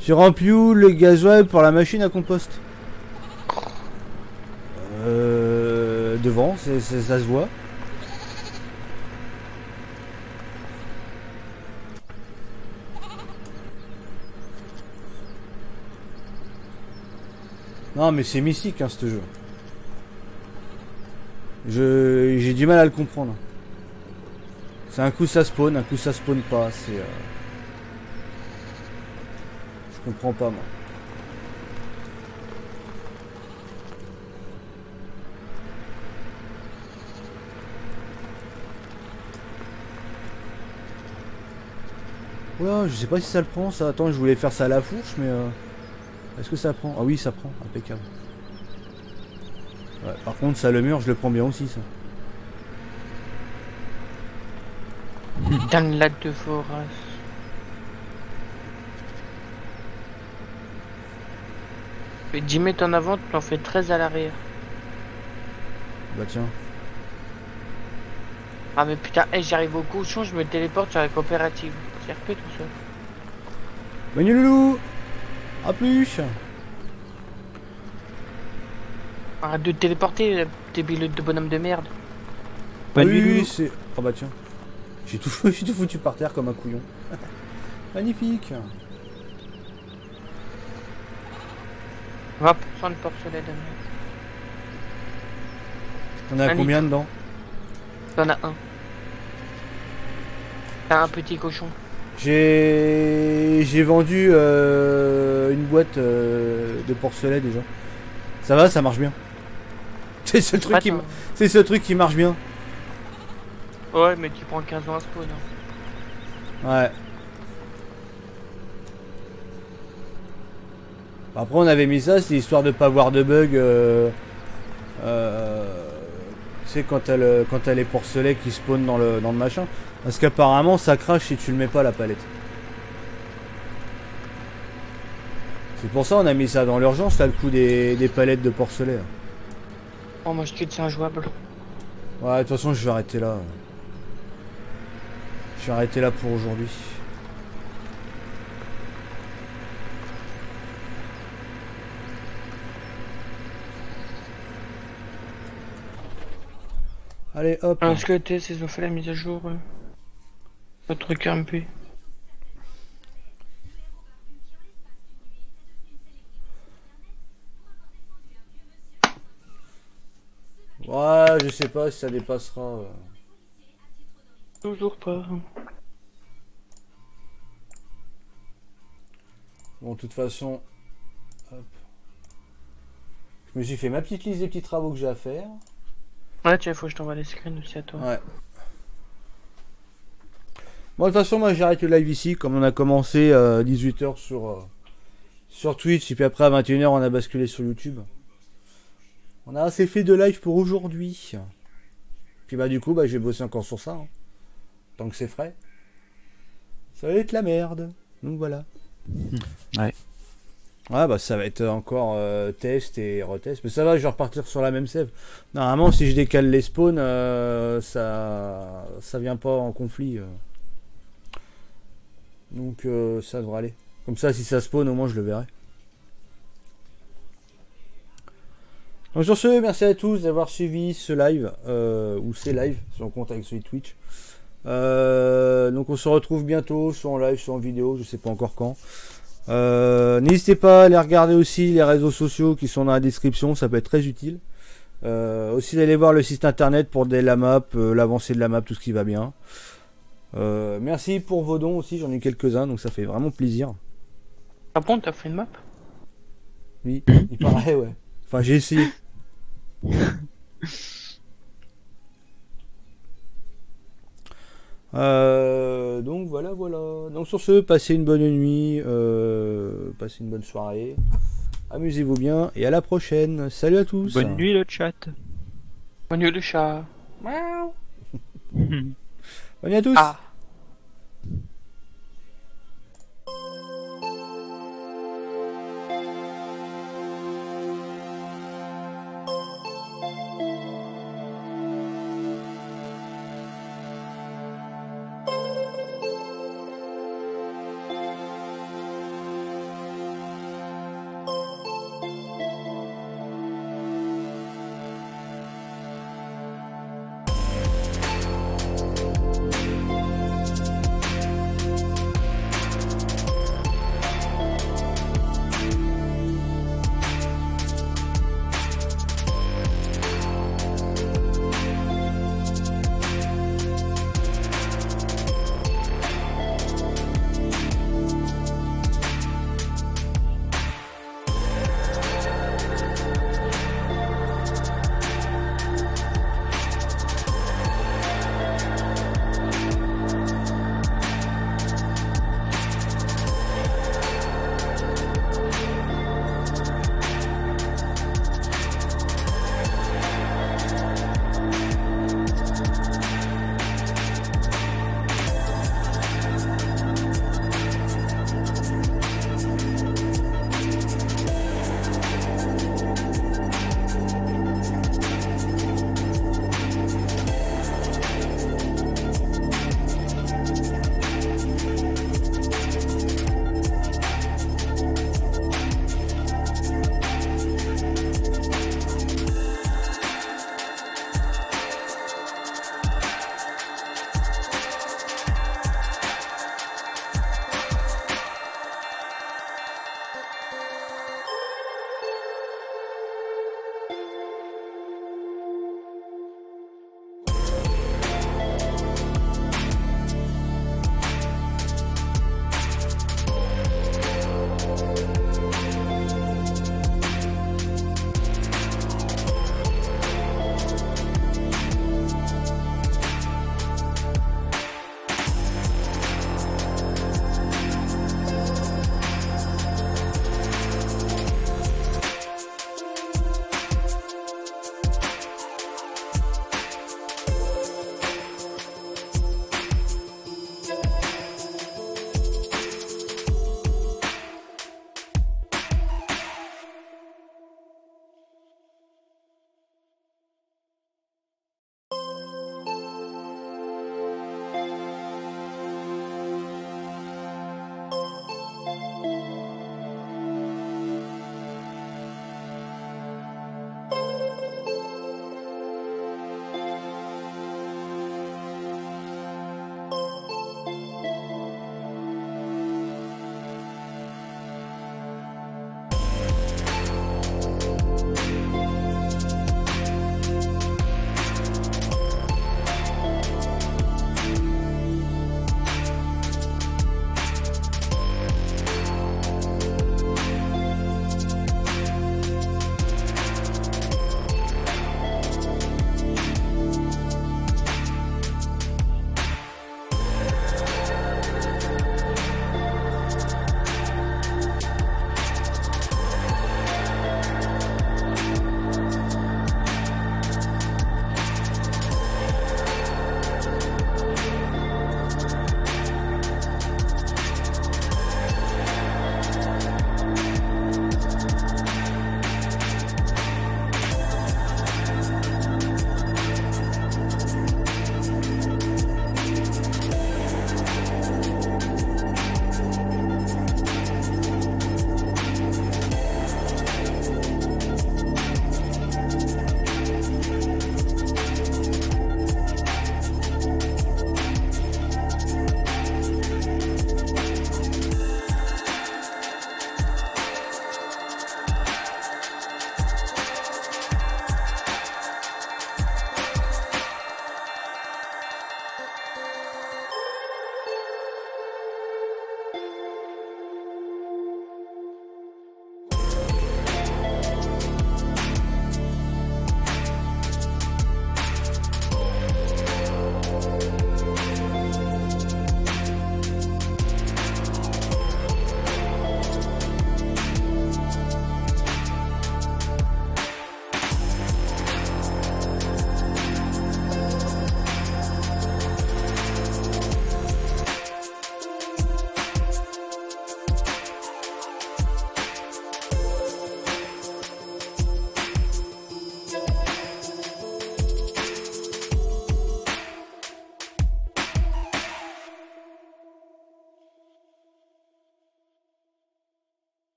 Tu remplis où le gasoil pour la machine à compost? Devant, ça se voit. Non mais c'est mystique hein, ce jeu. J'ai du mal à le comprendre. C'est un coup ça spawn, un coup ça spawn pas. C'est je comprends pas moi. Oula, je sais pas si ça le prend ça. Attends, je voulais faire ça à la fourche, mais est-ce que ça prend? Ah oui, ça prend, impeccable. Ouais, par contre, ça le mur, je le prends bien aussi ça. Putain de lac de forage. Fais 10 mètres en avant, tu en fais 13 à l'arrière. Bah tiens. Ah mais putain, j'arrive au cochon, je me téléporte sur la coopérative. C'est RP tout ça. Bonne loulou. A plus. Arrête de te téléporter, tes bilotes de bonhomme de merde. Ah oui, c'est... Ah bah tiens. J'ai tout foutu par terre comme un couillon. Magnifique. 20% de porcelet, Damien. On a Un combien dedans? T'en as un. T'as un petit cochon. J'ai vendu une boîte de porcelet déjà. Ça va, ça marche bien. C'est ce truc qui Attends. c'est ce truc qui marche bien. Ouais, mais tu prends 15 ans à spawn. Hein. Ouais. Après on avait mis ça, c'est histoire de pas avoir de bug. Tu sais quand t'as les porcelets qui spawnent dans le machin. Parce qu'apparemment ça crache si tu le mets pas à la palette. C'est pour ça on a mis ça dans l'urgence là, le coup des palettes de porcelet. Là. Oh, moi je quitte, c'est injouable. Ouais, de toute façon je vais arrêter là. Je vais arrêter là pour aujourd'hui. Allez hop. Est-ce que ils ont fait la mise à jour le truc MP. Ouais, je sais pas si ça dépassera. Toujours pas. Bon, de toute façon. Hop. Je me suis fait ma petite liste des petits travaux que j'ai à faire. Ouais, tiens, faut que je t'envoie les screens aussi à toi. Ouais. Bon, de toute façon, moi j'arrête le live ici. Comme on a commencé 18h sur Twitch, et puis après à 21h, on a basculé sur YouTube. On a assez fait de live pour aujourd'hui. Puis bah, du coup, bah, je vais bosser encore sur ça. Hein. Tant que c'est frais. Ça va être la merde. Donc voilà. Ouais. Ouais, bah ça va être encore test et retest. Mais ça va, je vais repartir sur la même save. Normalement, si je décale les spawns, ça vient pas en conflit. Donc ça devrait aller. Comme ça, si ça spawn, au moins je le verrai. Donc sur ce, merci à tous d'avoir suivi ce live, ou ces lives, si on compte avec celui de Twitch. Donc on se retrouve bientôt, soit en live, soit en vidéo, je sais pas encore quand. N'hésitez pas à aller regarder aussi les réseaux sociaux qui sont dans la description, ça peut être très utile. Aussi d'aller voir le site internet pour la map, l'avancée de la map, tout ce qui va bien. Merci pour vos dons aussi, j'en ai quelques-uns, donc ça fait vraiment plaisir. Ah bon, t'as fait une map? Oui, il paraît, ouais. Enfin, j'ai essayé. Donc voilà. Donc sur ce, passez une bonne nuit, passez une bonne soirée, amusez-vous bien et à la prochaine. Salut à tous. Bonne nuit le chat. Bonne nuit le chat. Miaou. Bonne nuit à tous. Ah.